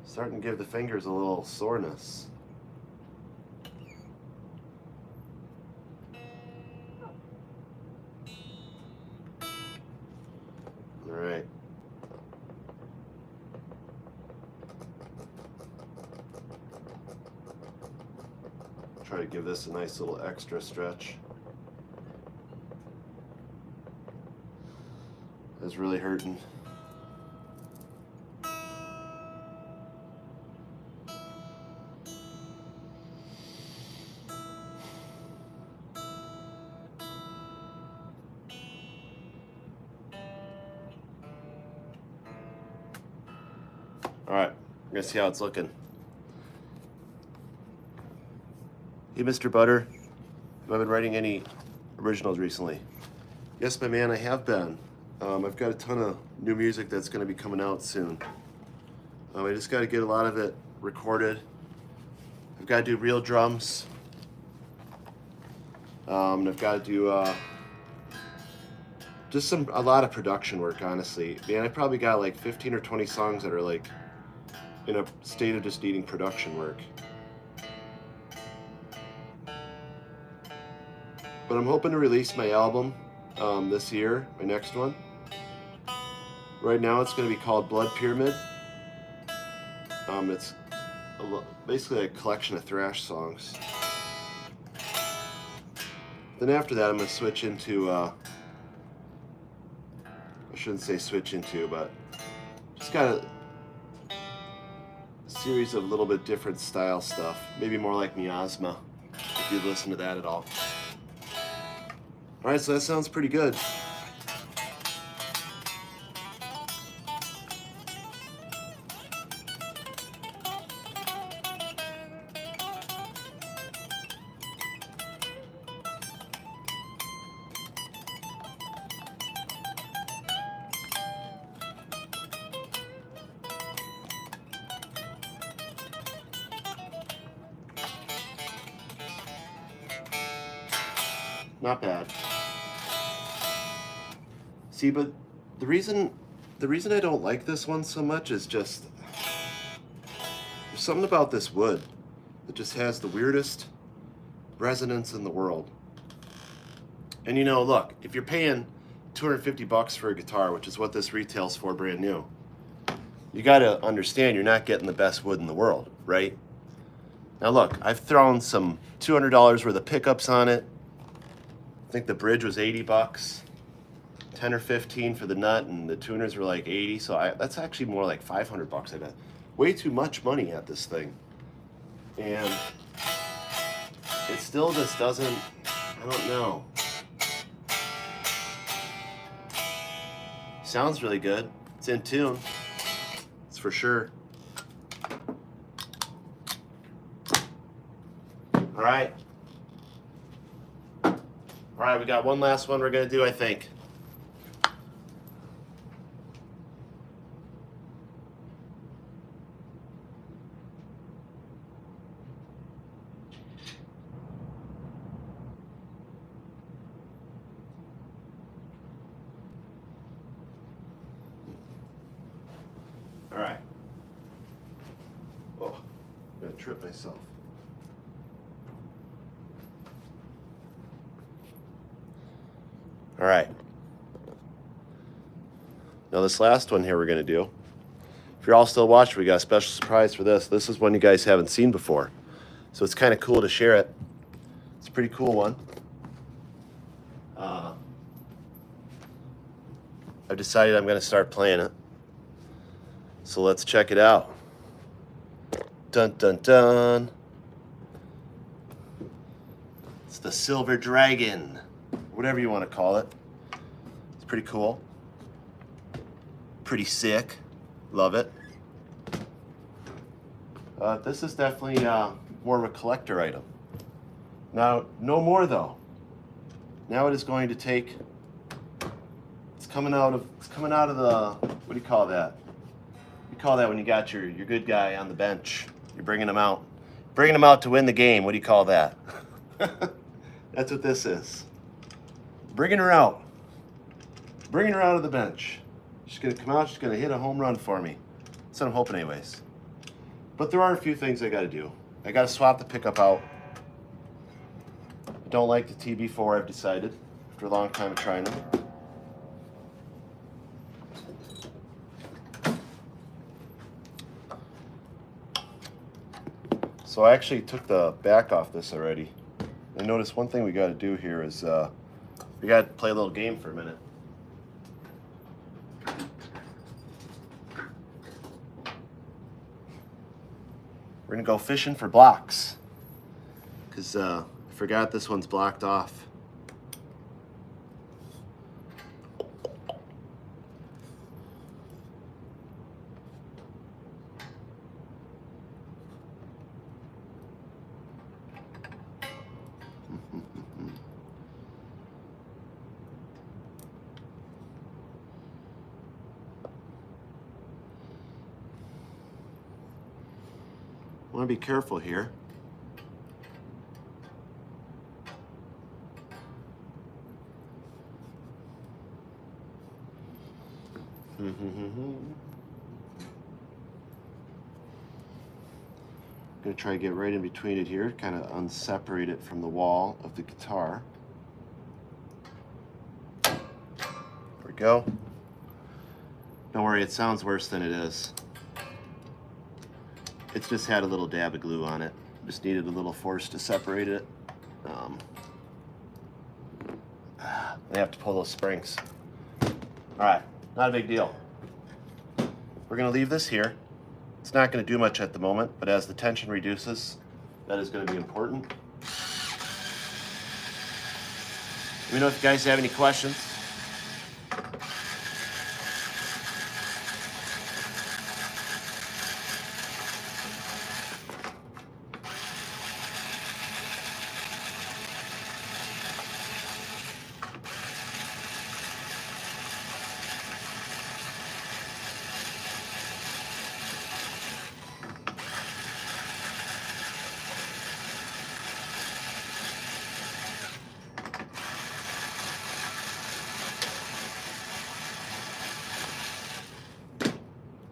Starting to give the fingers a little soreness. All right. Try to give this a nice little extra stretch. It's really hurting. All right, we're gonna see how it's looking. Hey, Mr. Butter, have I been writing any originals recently? Yes, my man, I have been. I've got a ton of new music that's gonna be coming out soon. I just gotta get a lot of it recorded. I've gotta do real drums. And I've gotta do just a lot of production work, honestly. Man, I probably got like 15 or 20 songs that are like in a state of just needing production work. But I'm hoping to release my album this year, my next one. Right now it's going to be called Blood Pyramid. It's basically a collection of thrash songs. Then after that I'm going to switch into, I shouldn't say switch into, but just got a series of little bit different style stuff. Maybe more like Miasma, if you listen to that at all. All right, so that sounds pretty good. Not bad. See, but the reason I don't like this one so much is just there's something about this wood that just has the weirdest resonance in the world. And you know, look, if you're paying $250 for a guitar, which is what this retails for brand new, you got to understand you're not getting the best wood in the world, right? Now look, I've thrown some $200 worth of pickups on it. I think the bridge was 80 bucks, 10 or 15 for the nut, and the tuners were like 80. So that's actually more like 500 bucks. I bet. Way too much money at this thing, and it still just doesn't. I don't know. Sounds really good. It's in tune. It's for sure. All right. All right, we got one last one we're gonna do, I think. All right. Oh, I'm gonna trip myself. All right. Now this last one here we're gonna do. If you're all still watching, we got a special surprise for this. This is one you guys haven't seen before. So it's kind of cool to share it. It's a pretty cool one. I've decided I'm gonna start playing it. So let's check it out. Dun dun dun. It's the Silver Dragon, whatever you want to call it. It's pretty cool. Pretty sick. Love it. This is definitely more of a collector item. Now, no more though. Now it is going to take. It's coming out of the. What do you call that? You call that when you got your good guy on the bench. You're bringing him out. Bringing him out to win the game. What do you call that? That's what this is. Bringing her out. Bringing her out of the bench. She's going to come out. She's going to hit a home run for me. That's what I'm hoping anyways. But there are a few things I got to do. I got to swap the pickup out. I don't like the TB4, I've decided, after a long time of trying them. So I actually took the back off this already. I noticed one thing we got to do here is we got to play a little game for a minute. We're going to go fishing for blocks because I forgot this one's blocked off. want to be careful here. Going to try to get right in between it here, kind of unseparate it from the wall of the guitar. There we go. Don't worry, it sounds worse than it is. It's just had a little dab of glue on it. Just needed a little force to separate it. I have to pull those springs. All right, not a big deal. We're going to leave this here. It's not going to do much at the moment, but as the tension reduces, that is going to be important. Let me know if you guys have any questions.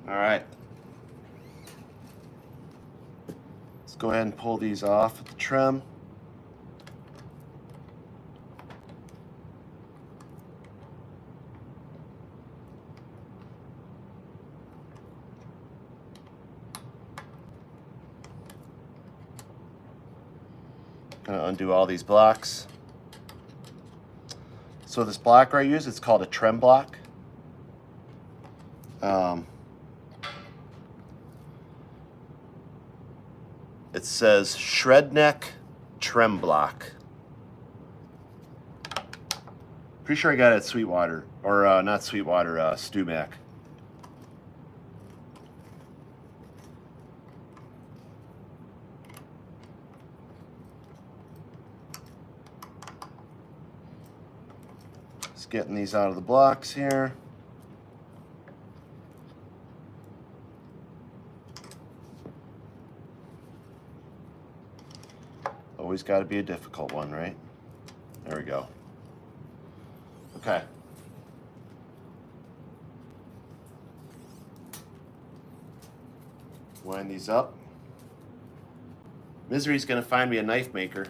All right. Let's go ahead and pull these off with the trim. Gonna undo all these blocks. So this block I use, it's called a trem block. It says shred neck trem block. Pretty sure I got it at Sweetwater, or not Sweetwater, Stumac. Just getting these out of the blocks here. Always got to be a difficult one, right? There we go. Okay. Wind these up. Misery's going to find me a knife maker.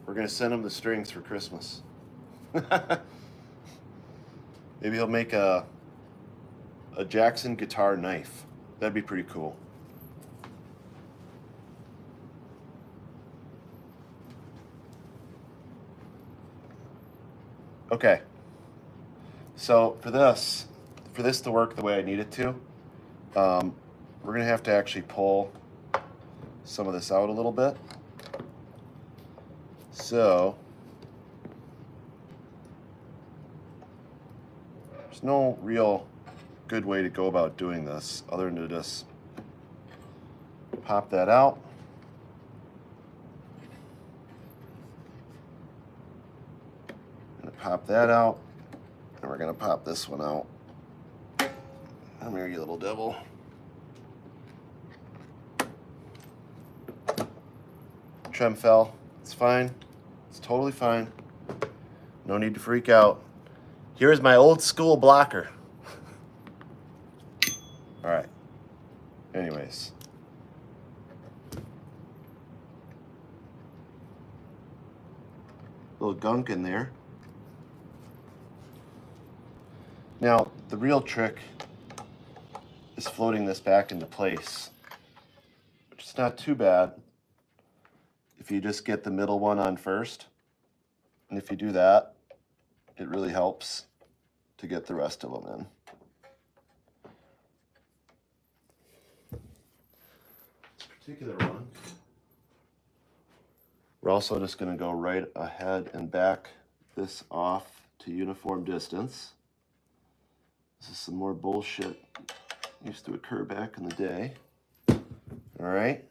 We're going to send him the strings for Christmas. Maybe he'll make a Jackson guitar knife. That'd be pretty cool. Okay, so for this to work the way I need it to, we're gonna have to actually pull some of this out a little bit. So there's no real good way to go about doing this other than to just pop that out. Pop that out, and we're gonna pop this one out. Come here, you little devil. Trem fell. It's fine. It's totally fine. No need to freak out. Here's my old school blocker. All right. Anyways. Little gunk in there. Now, the real trick is floating this back into place, which is not too bad if you just get the middle one on first. And if you do that, it really helps to get the rest of them in. This particular one, we're also just going to go right ahead and back this off to uniform distance. This is some more bullshit used to occur back in the day. All right.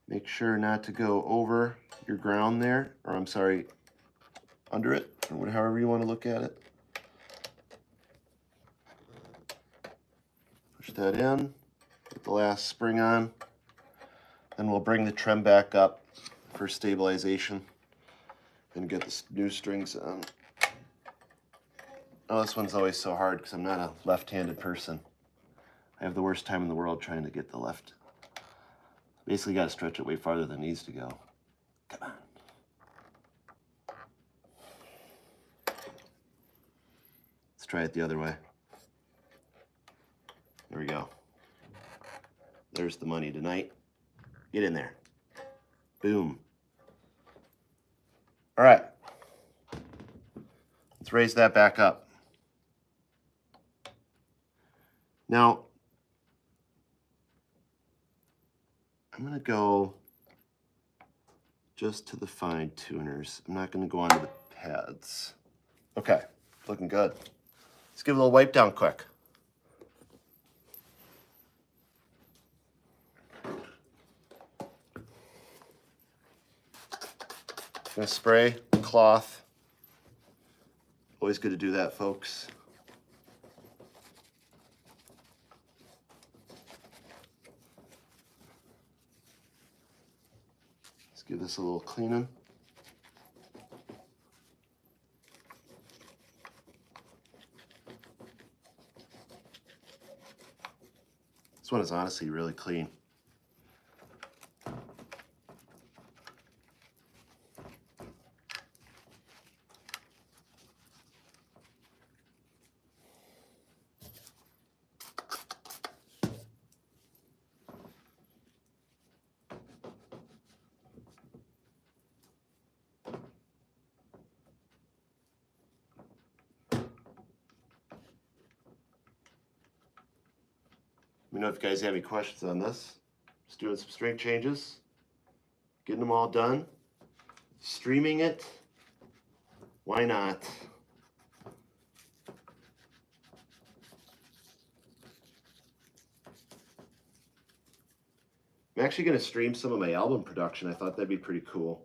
Make sure not to go over your ground there, or I'm sorry, under it, or however you want to look at it. Push that in, get the last spring on. Then we'll bring the trem back up for stabilization and get the new strings on. Oh, this one's always so hard because I'm not a left-handed person. I have the worst time in the world trying to get the left. Basically got to stretch it way farther than it needs to go. Come on. Let's try it the other way. There we go. There's the money tonight. Get in there. Boom. All right. Let's raise that back up. Now, I'm going to go just to the fine tuners. I'm not going to go onto the pads. Okay, looking good. Let's give it a little wipe down quick. I'm going to spray cloth. Always good to do that, folks. Let's give this a little cleaning. This one is honestly really clean. Let me know if you guys have any questions on this. Just doing some string changes, getting them all done, streaming it. Why not? I'm actually going to stream some of my album production. I thought that'd be pretty cool.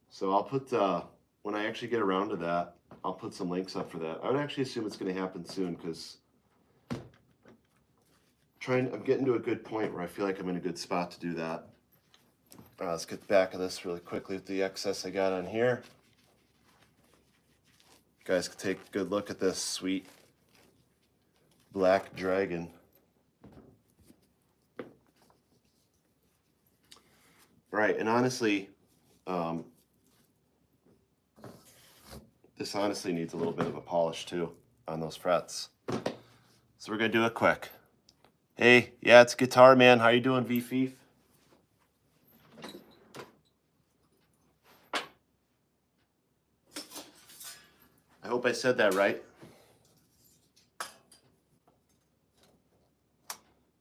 So I'll put, when I actually get around to that, I'll put some links up for that. I would actually assume it's going to happen soon because I'm getting to a good point where I feel like I'm in a good spot to do that. Let's get the back of this really quickly with the excess I got on here. You guys can take a good look at this sweet black dragon. Right, and honestly, this honestly needs a little bit of a polish too on those frets. So we're gonna do it quick. Hey, yeah, it's Guitar Man. How you doing, V-Fief? I hope I said that right.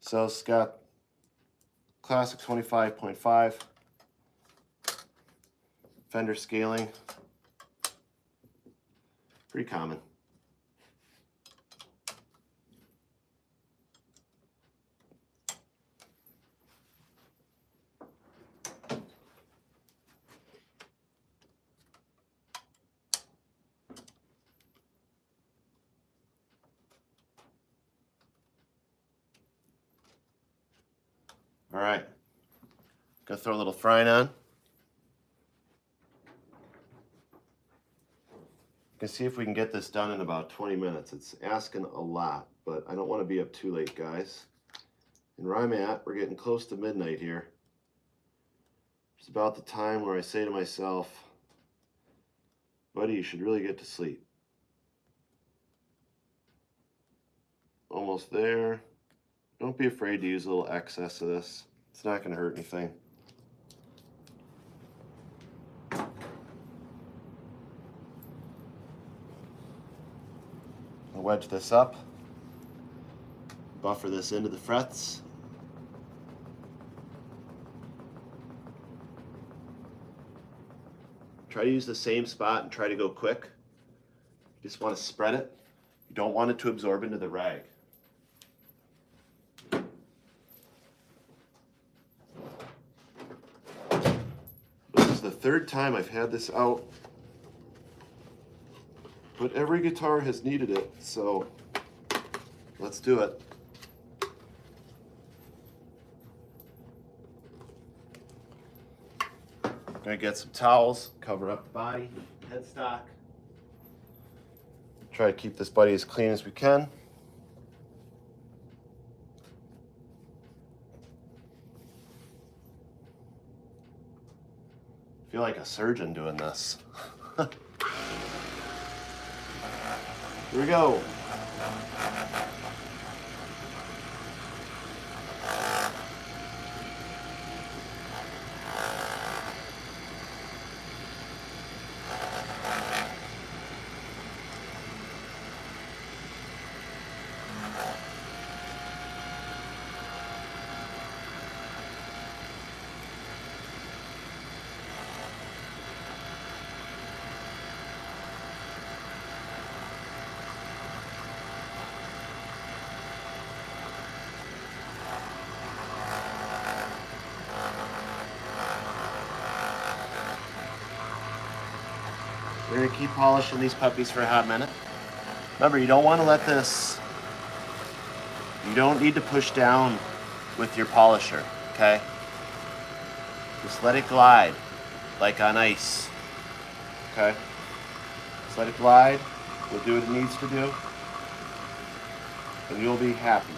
So it's got classic 25.5, Fender scaling, pretty common. All right, gonna throw a little frying on. Gonna see if we can get this done in about 20 minutes. It's asking a lot, but I don't want to be up too late, guys. And where I'm at, we're getting close to midnight here. It's about the time where I say to myself, buddy, you should really get to sleep. Almost there. Don't be afraid to use a little excess of this. It's not going to hurt anything. I'll wedge this up, buffer this into the frets. Try to use the same spot and try to go quick. You just want to spread it. You don't want it to absorb into the rag. This is the third time I've had this out, but every guitar has needed it, so let's do it. Gonna get some towels, cover up the body, headstock. Try to keep this buddy as clean as we can. I feel like a surgeon doing this. Here we go. We're gonna keep polishing these puppies for a hot minute. Remember, you don't want to let this, you don't need to push down with your polisher, okay? Just let it glide like on ice, okay? Just let it glide. It'll do what it needs to do, and you'll be happy.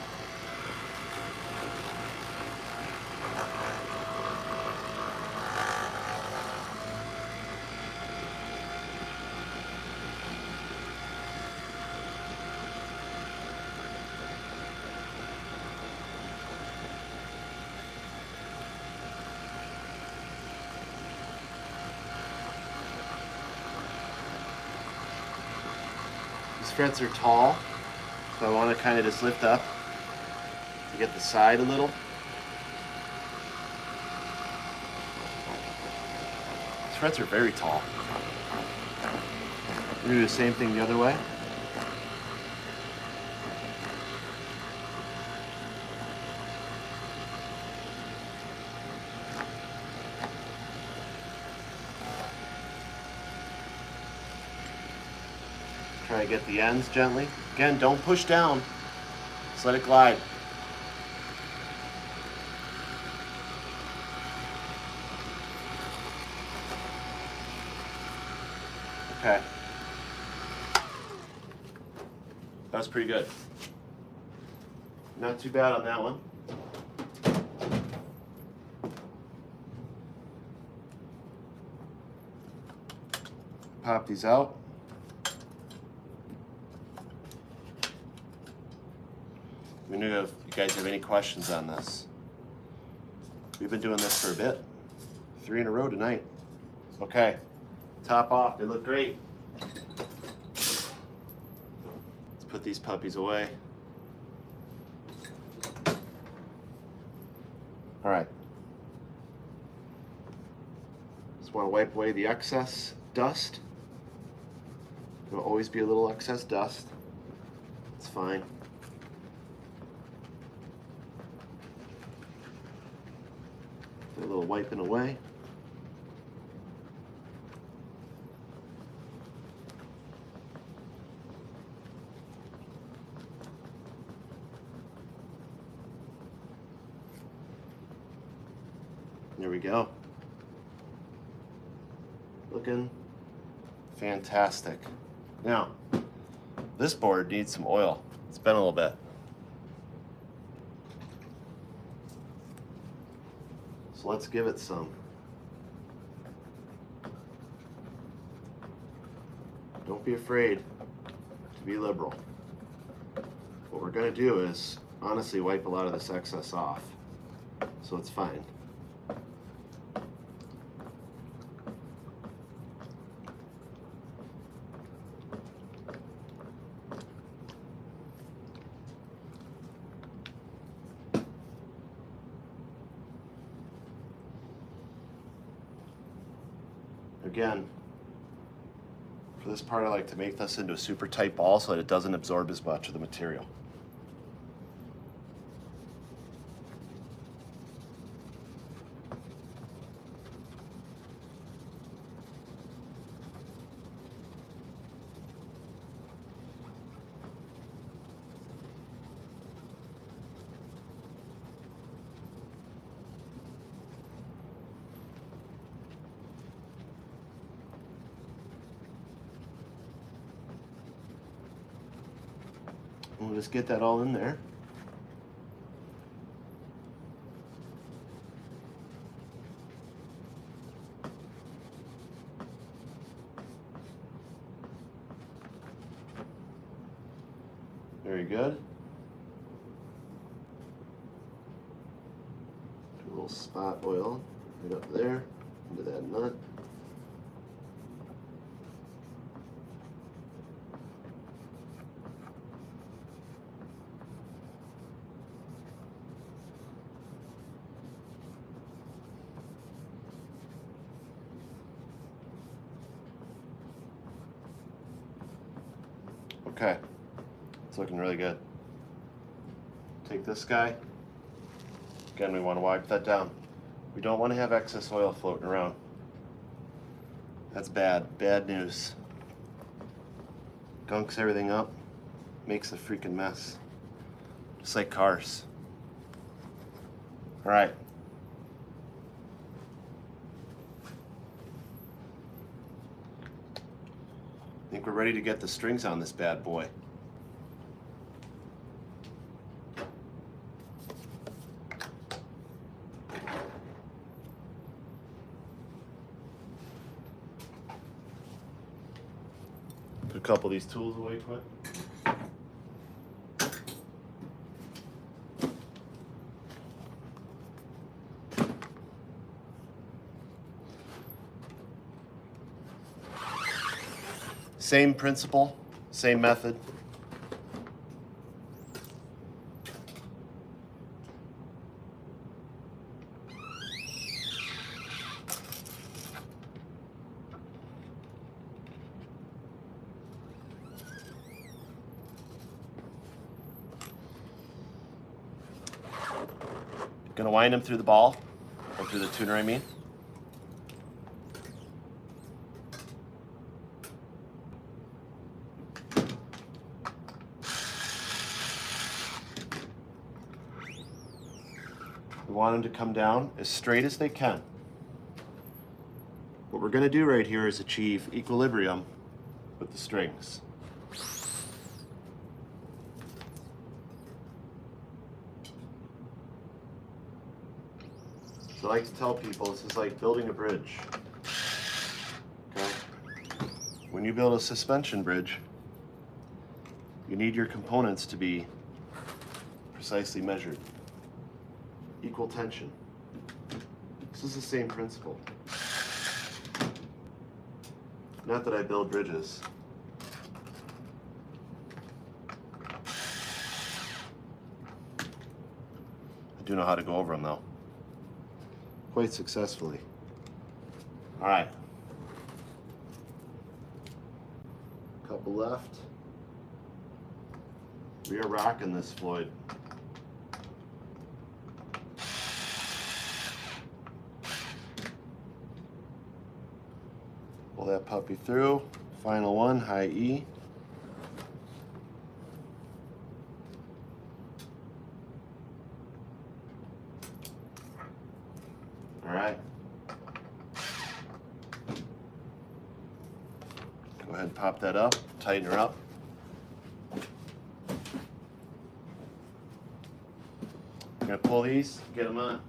These frets are tall, so I want to kind of just lift up to get the side a little. These frets are very tall. We're going to do the same thing the other way. Try to get the ends gently. Again, don't push down. Just let it glide. Okay. That was pretty good. Not too bad on that one. Pop these out. Let me know if you guys have any questions on this. We've been doing this for a bit. 3 in a row tonight. Okay, top off, they look great. Let's put these puppies away. All right. Just want to wipe away the excess dust. There'll always be a little excess dust. It's fine. A little wiping away. There we go. Looking fantastic. Now, this board needs some oil. It's been a little bit. So let's give it some. Don't be afraid to be liberal. What we're going to do is honestly wipe a lot of this excess off, so it's fine. Again, for this part I like to make this into a super tight ball so that it doesn't absorb as much of the material. We'll just get that all in there. Very good. Do a little spot oil right up there into that nut. Okay, it's looking really good. Take this guy. Again, we want to wipe that down. We don't want to have excess oil floating around. That's bad news. Gunks everything up, makes a freaking mess. Just like cars. All right. I think we're ready to get the strings on this bad boy. Put a couple of these tools away quick. Same principle, same method. Gonna wind them through the ball, or through the tuner, I mean. We want them to come down as straight as they can. What we're going to do right here is achieve equilibrium with the strings. So I like to tell people this is like building a bridge. Okay? When you build a suspension bridge, you need your components to be precisely measured. Equal tension. This is the same principle. Not that I build bridges. I do know how to go over them though. Quite successfully. All right. Couple left. We are rocking this, Floyd. Pull that puppy through. Final one, high E. All right. Go ahead and pop that up, tighten her up. I'm gonna pull these, get them on.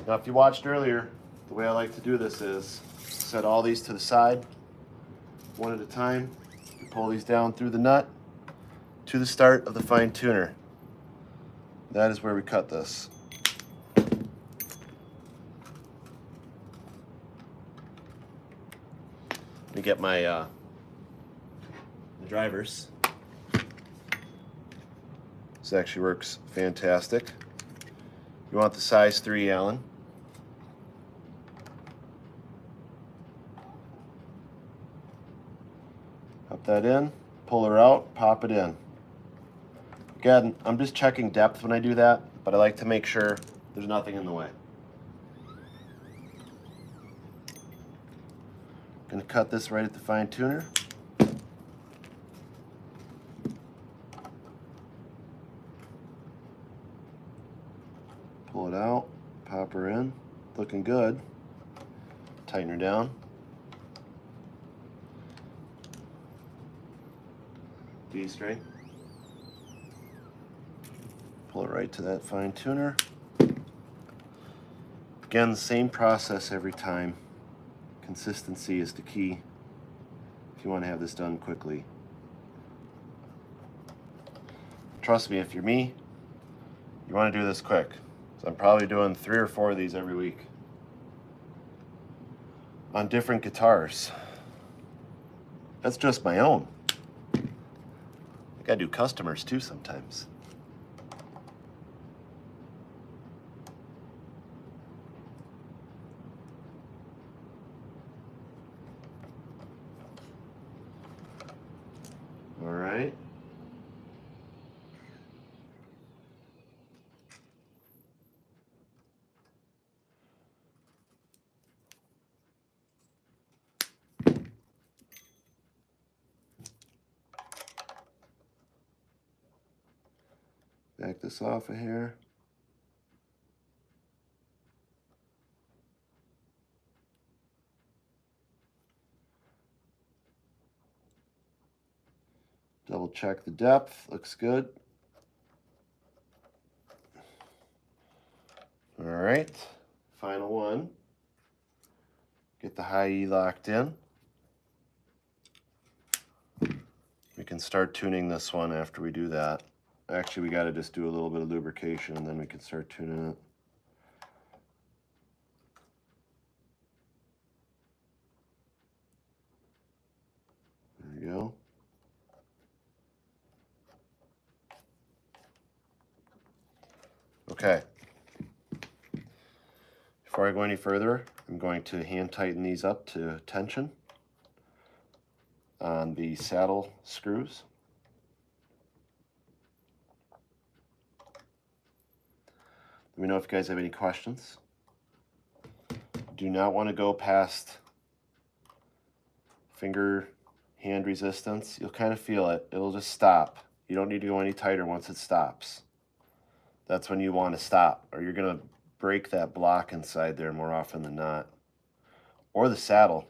Now, if you watched earlier, the way I like to do this is set all these to the side, one at a time. You pull these down through the nut to the start of the fine tuner. That is where we cut this. Let me get my drivers. This actually works fantastic. You want the size 3 Allen. Pop that in, pull her out, pop it in. Again, I'm just checking depth when I do that, but I like to make sure there's nothing in the way. Gonna cut this right at the fine tuner. Pull it out, pop her in, looking good. Tighten her down. D string. Pull it right to that fine tuner. Again, the same process every time. Consistency is the key if you want to have this done quickly. Trust me, if you're me, you want to do this quick. So I'm probably doing 3 or 4 of these every week on different guitars. That's just my own. I think I do customers too sometimes. All right. Back this off of here. Double check the depth, looks good. All right, final one. Get the high E locked in. We can start tuning this one after we do that. Actually, we got to just do a little bit of lubrication and then we can start tuning it. There we go. Okay. Before I go any further, I'm going to hand tighten these up to tension on the saddle screws. Let me know if you guys have any questions. Do not want to go past finger hand resistance. You'll kind of feel it. It'll just stop. You don't need to go any tighter once it stops. That's when you want to stop, or you're going to break that block inside there more often than not. Or the saddle.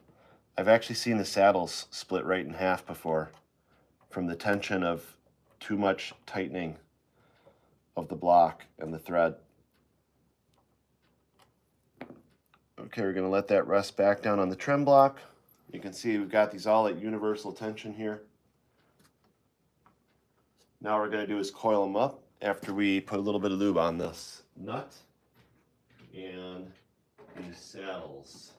I've actually seen the saddles split right in half before from the tension of too much tightening of the block and the thread. Okay, we're going to let that rest back down on the trem block. You can see we've got these all at universal tension here. Now what we're going to do is coil them up after we put a little bit of lube on this nut and these saddles.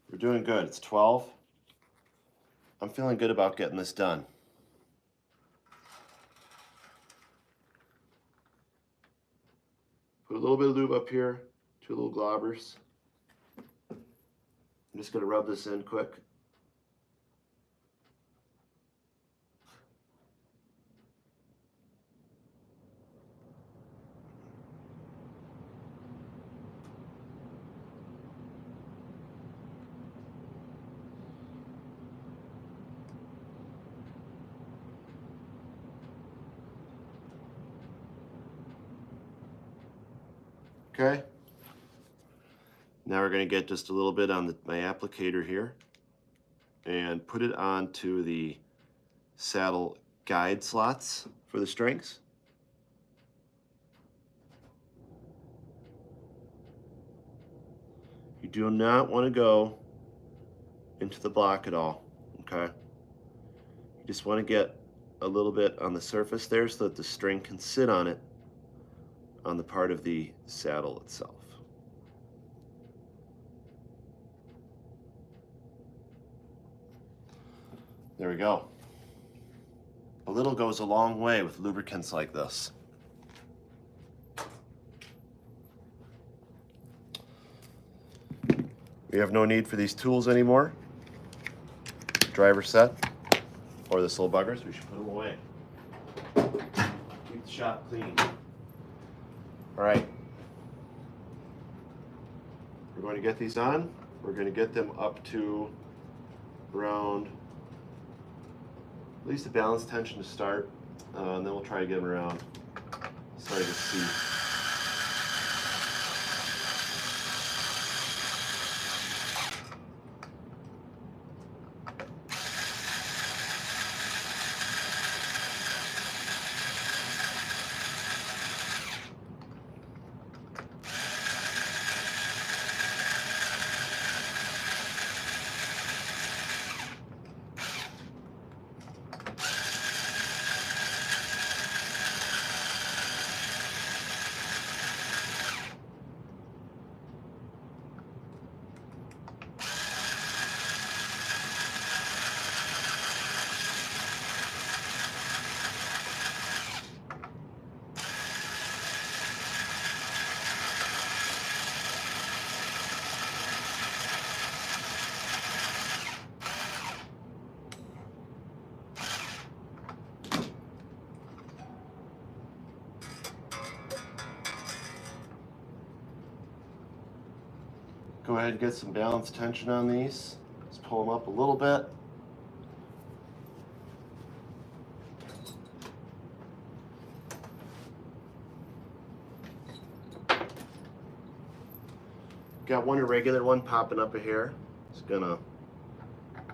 We're doing good. It's 12. I'm feeling good about getting this done. Put a little bit of lube up here, 2 little globbers. I'm just going to rub this in quick. Okay. Now we're going to get just a little bit on my applicator here and put it onto the saddle guide slots for the strings. You do not want to go into the block at all, okay? You just want to get a little bit on the surface there so that the string can sit on it on the part of the saddle itself. There we go. A little goes a long way with lubricants like this. We have no need for these tools anymore. Driver set, or this little buggers, we should put them away. Keep the shop clean. All right. We're going to get these on. We're going to get them up to around at least a balanced tension to start, and then we'll try to get them around starting to see. go ahead and get some balanced tension on these. Let's pull them up a little bit. Got one irregular one popping up a hair. It's gonna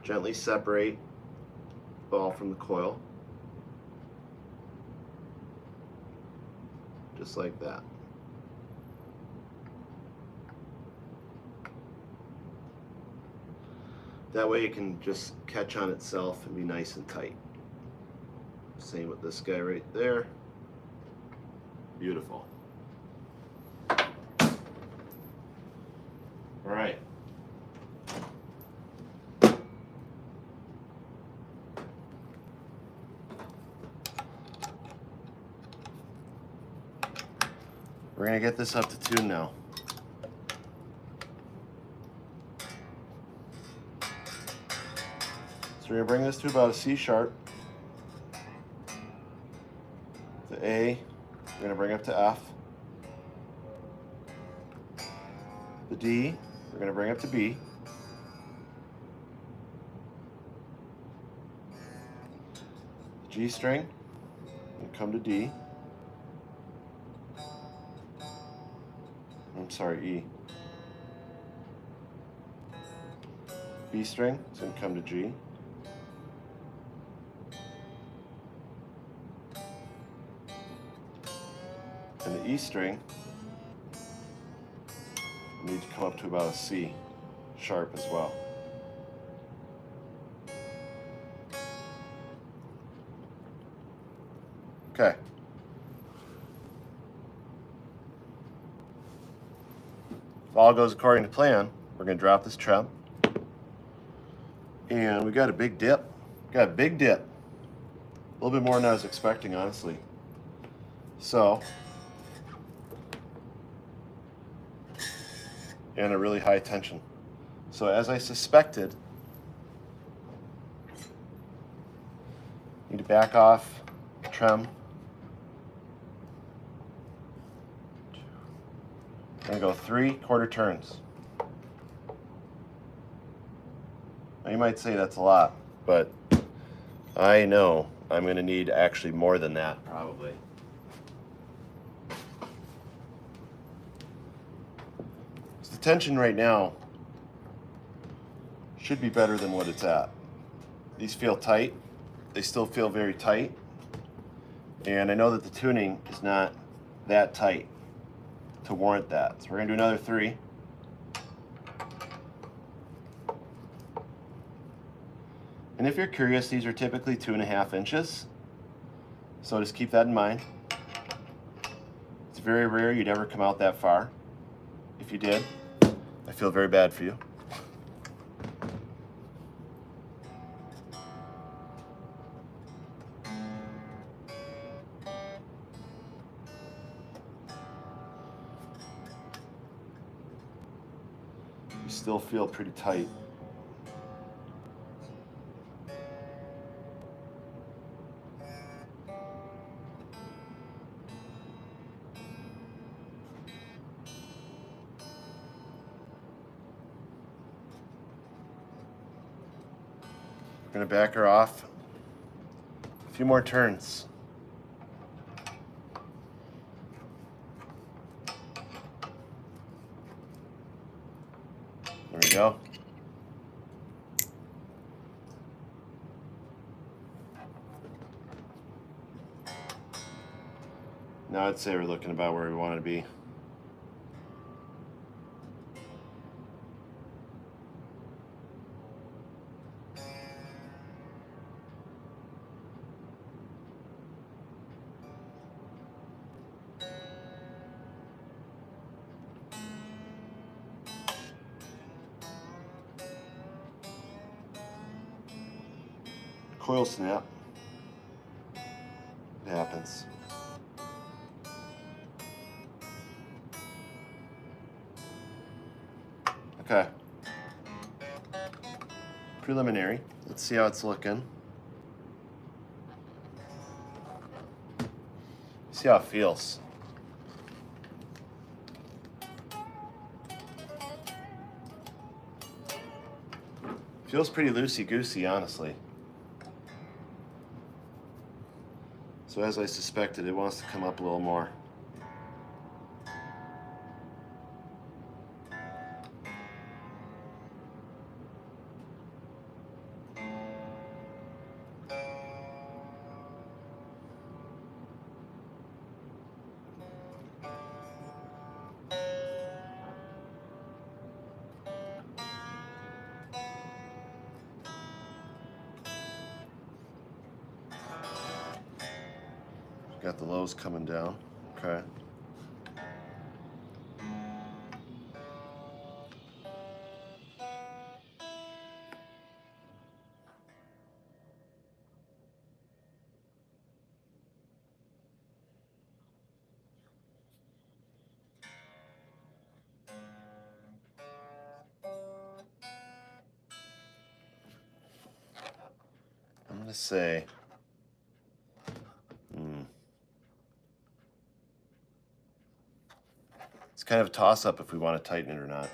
gently separate the ball from the coil. Just like that. That way it can just catch on itself and be nice and tight. Same with this guy right there. Beautiful. All right. We're gonna get this up to tune now. So we're gonna bring this to about a C sharp. The A, we're gonna bring up to F. The D, we're gonna bring up to B. The G string, and come to D. I'm sorry, E. B string, it's gonna come to G. And the E string needs to come up to about a C sharp as well. Okay. If all goes according to plan, we're going to drop this trem. And we got a big dip. Got a big dip. A little bit more than I was expecting, honestly. So, and a really high tension. So as I suspected, need to back off, trem. I'm gonna go 3/4 turns. Now you might say that's a lot, but I know I'm gonna need actually more than that, probably. So the tension right now should be better than what it's at. These feel tight. They still feel very tight. And I know that the tuning is not that tight to warrant that. So we're gonna do another 3. And if you're curious, these are typically 2.5 inches. So just keep that in mind. It's very rare you'd ever come out that far. If you did, I feel very bad for you. You still feel pretty tight. We're going to back her off a few more turns. There we go. Now I'd say we're looking about where we want to be. Coil snap. It happens. Okay. Preliminary. Let's see how it's looking. See how it feels. Feels pretty loosey-goosey, honestly. So as I suspected, it wants to come up a little more. Got the lows coming down. Okay. I'm gonna say, it's kind of a toss-up if we want to tighten it or not.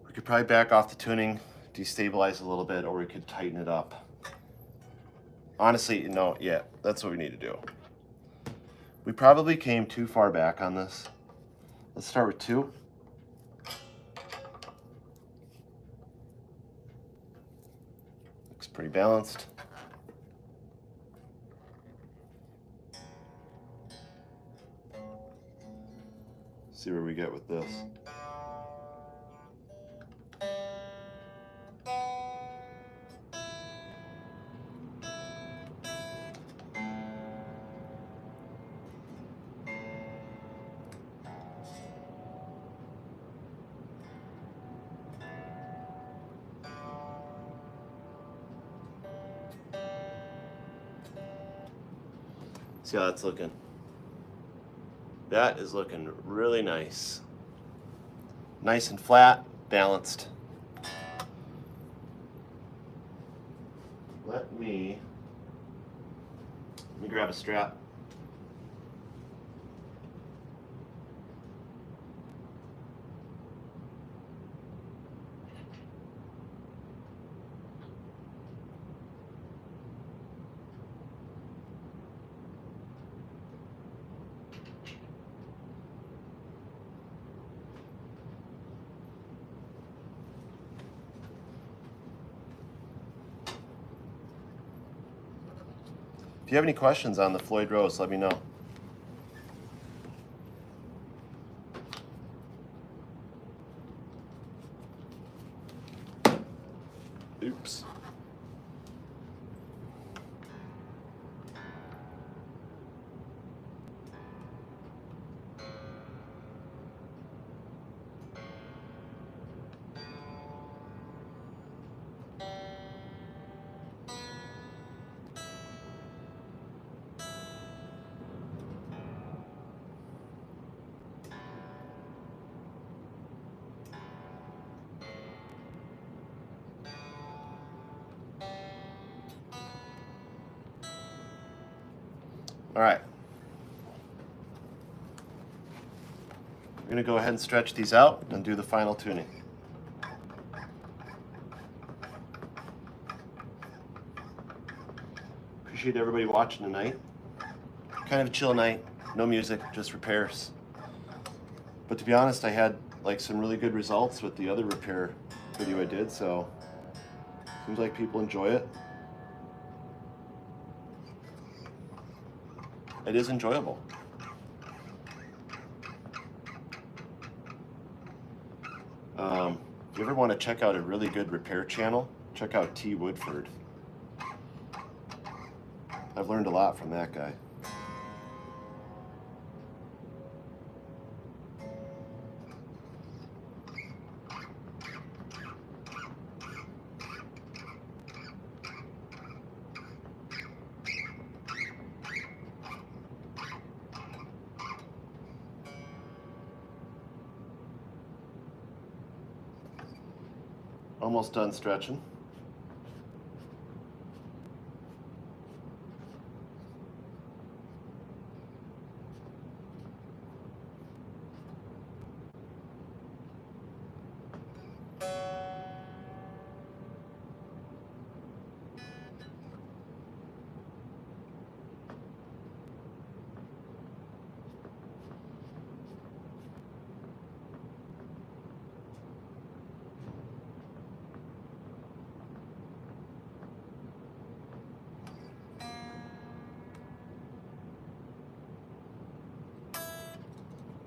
We could probably back off the tuning, destabilize a little bit, or we could tighten it up. Honestly, no, yeah, that's what we need to do. We probably came too far back on this. Let's start with 2. Looks pretty balanced. See where we get with this. See how that's looking? That is looking really nice. Nice and flat, balanced. Let me grab a strap. If you have any questions on the Floyd Rhoads, let me know. Oops. All right. We're going to go ahead and stretch these out and do the final tuning. Appreciate everybody watching tonight. Kind of a chill night, no music, just repairs. But to be honest, I had like some really good results with the other repair video I did, so seems like people enjoy it. It is enjoyable. If you ever want to check out a really good repair channel, check out T. Woodford. I've learned a lot from that guy. Almost done stretching.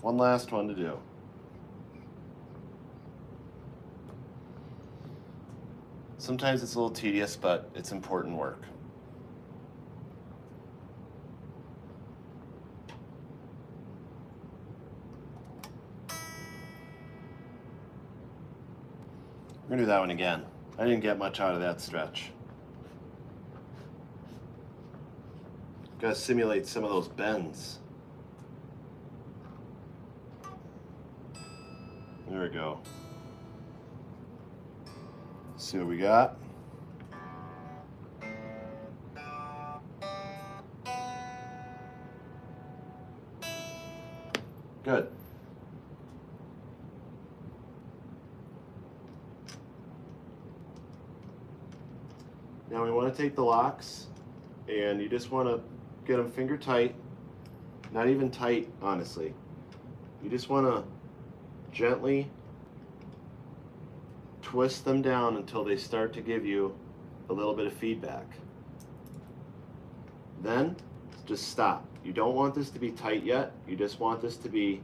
One last one to do. Sometimes it's a little tedious, but it's important work. We're gonna do that one again. I didn't get much out of that stretch. Gotta simulate some of those bends. There we go. See what we got. Good. Now we want to take the locks, and you just want to get them finger tight, not even tight, honestly. You just want to gently twist them down until they start to give you a little bit of feedback. Then just stop. You don't want this to be tight yet. You just want this to be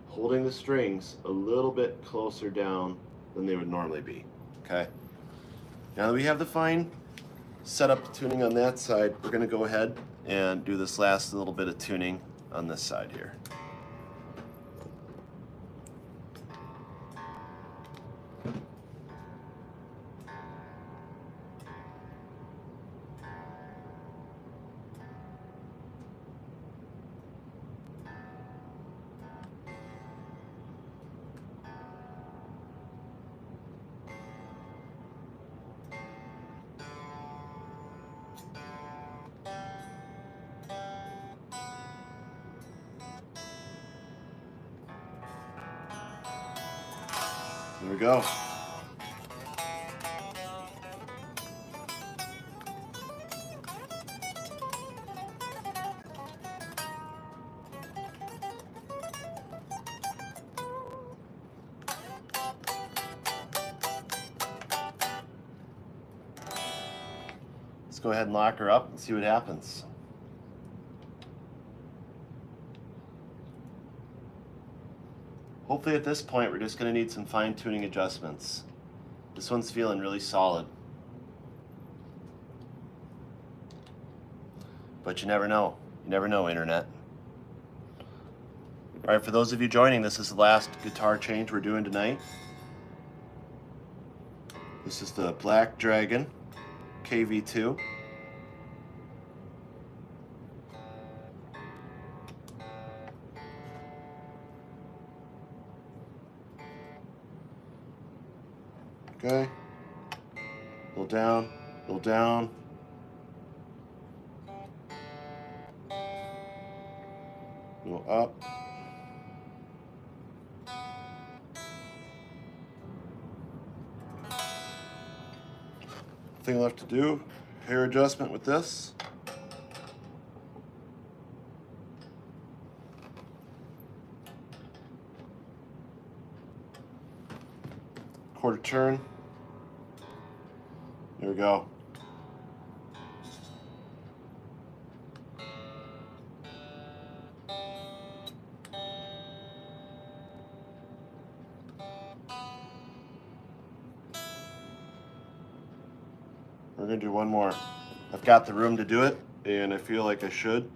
holding the strings a little bit closer down than they would normally be. Okay? Now that we have the fine setup tuning on that side, we're going to go ahead and do this last little bit of tuning on this side here. There we go. Let's go ahead and lock her up and see what happens. Hopefully at this point we're just going to need some fine-tuning adjustments. This one's feeling really solid. But you never know. You never know, Internet. Alright, for those of you joining, this is the last guitar change we're doing tonight. This is the Black Dragon KV2. Okay, a little down, a little down. A little up. Thing left to do, hair adjustment with this. Quarter turn. There we go. We're going to do one more. I've got the room to do it, and I feel like I should.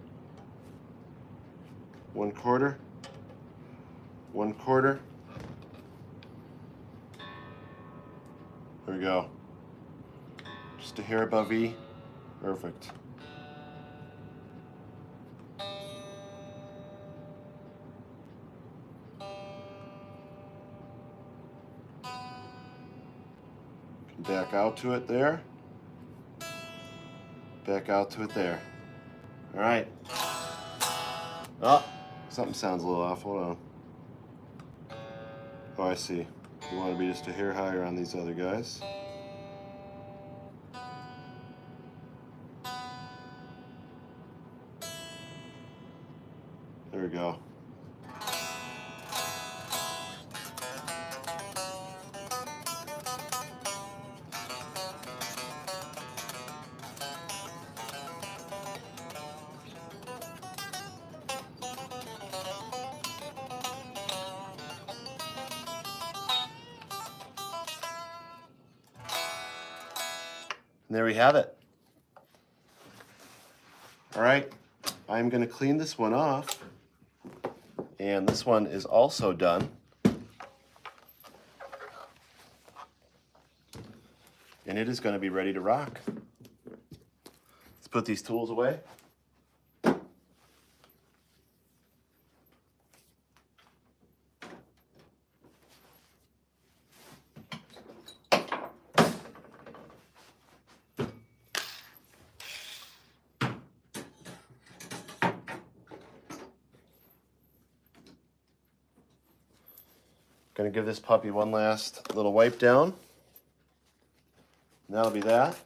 1/4. 1/4. There we go. Just a hair above E. Perfect. Back out to it there. Back out to it there. All right. Oh, something sounds a little off. Hold on. Oh, I see. You want to be just a hair higher on these other guys. There we go. And there we have it. All right, I'm going to clean this one off. And this one is also done. And it is going to be ready to rock. Let's put these tools away. Gonna give this puppy one last little wipe down. And that'll be that.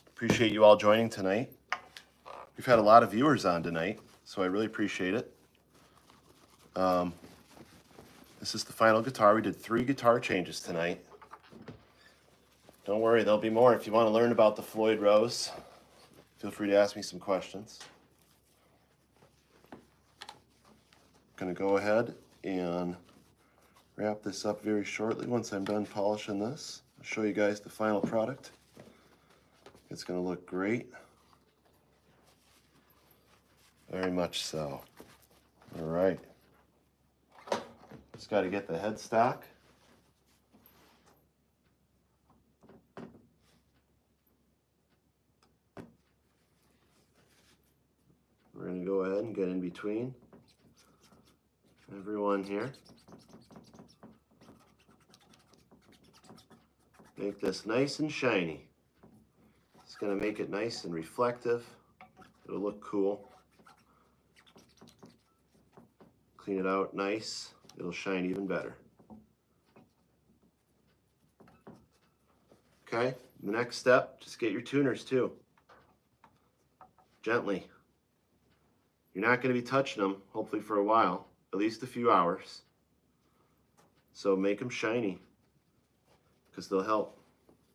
Appreciate you all joining tonight. We've had a lot of viewers on tonight, so I really appreciate it. This is the final guitar. We did 3 guitar changes tonight. Don't worry, there'll be more. If you want to learn about the Floyd Rose, feel free to ask me some questions. Gonna go ahead and wrap this up very shortly once I'm done polishing this. I'll show you guys the final product. It's going to look great. Very much so. All right. Just got to get the headstock. We're going to go ahead and get in between everyone here. Make this nice and shiny. It's going to make it nice and reflective. It'll look cool. Clean it out nice. It'll shine even better. Okay, the next step, just get your tuners too. Gently. You're not going to be touching them, hopefully for a while, at least a few hours. So make them shiny, because they'll help.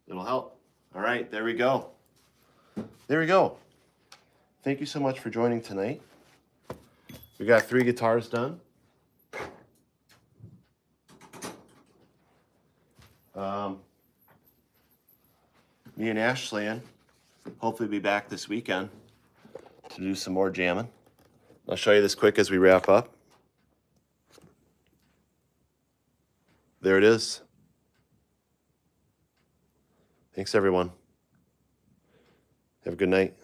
It'll help. All right, there we go. There we go. Thank you so much for joining tonight. We got 3 guitars done. Me and Ashley hopefully be back this weekend to do some more jamming. I'll show you this quick as we wrap up. There it is. Thanks, everyone. Have a good night.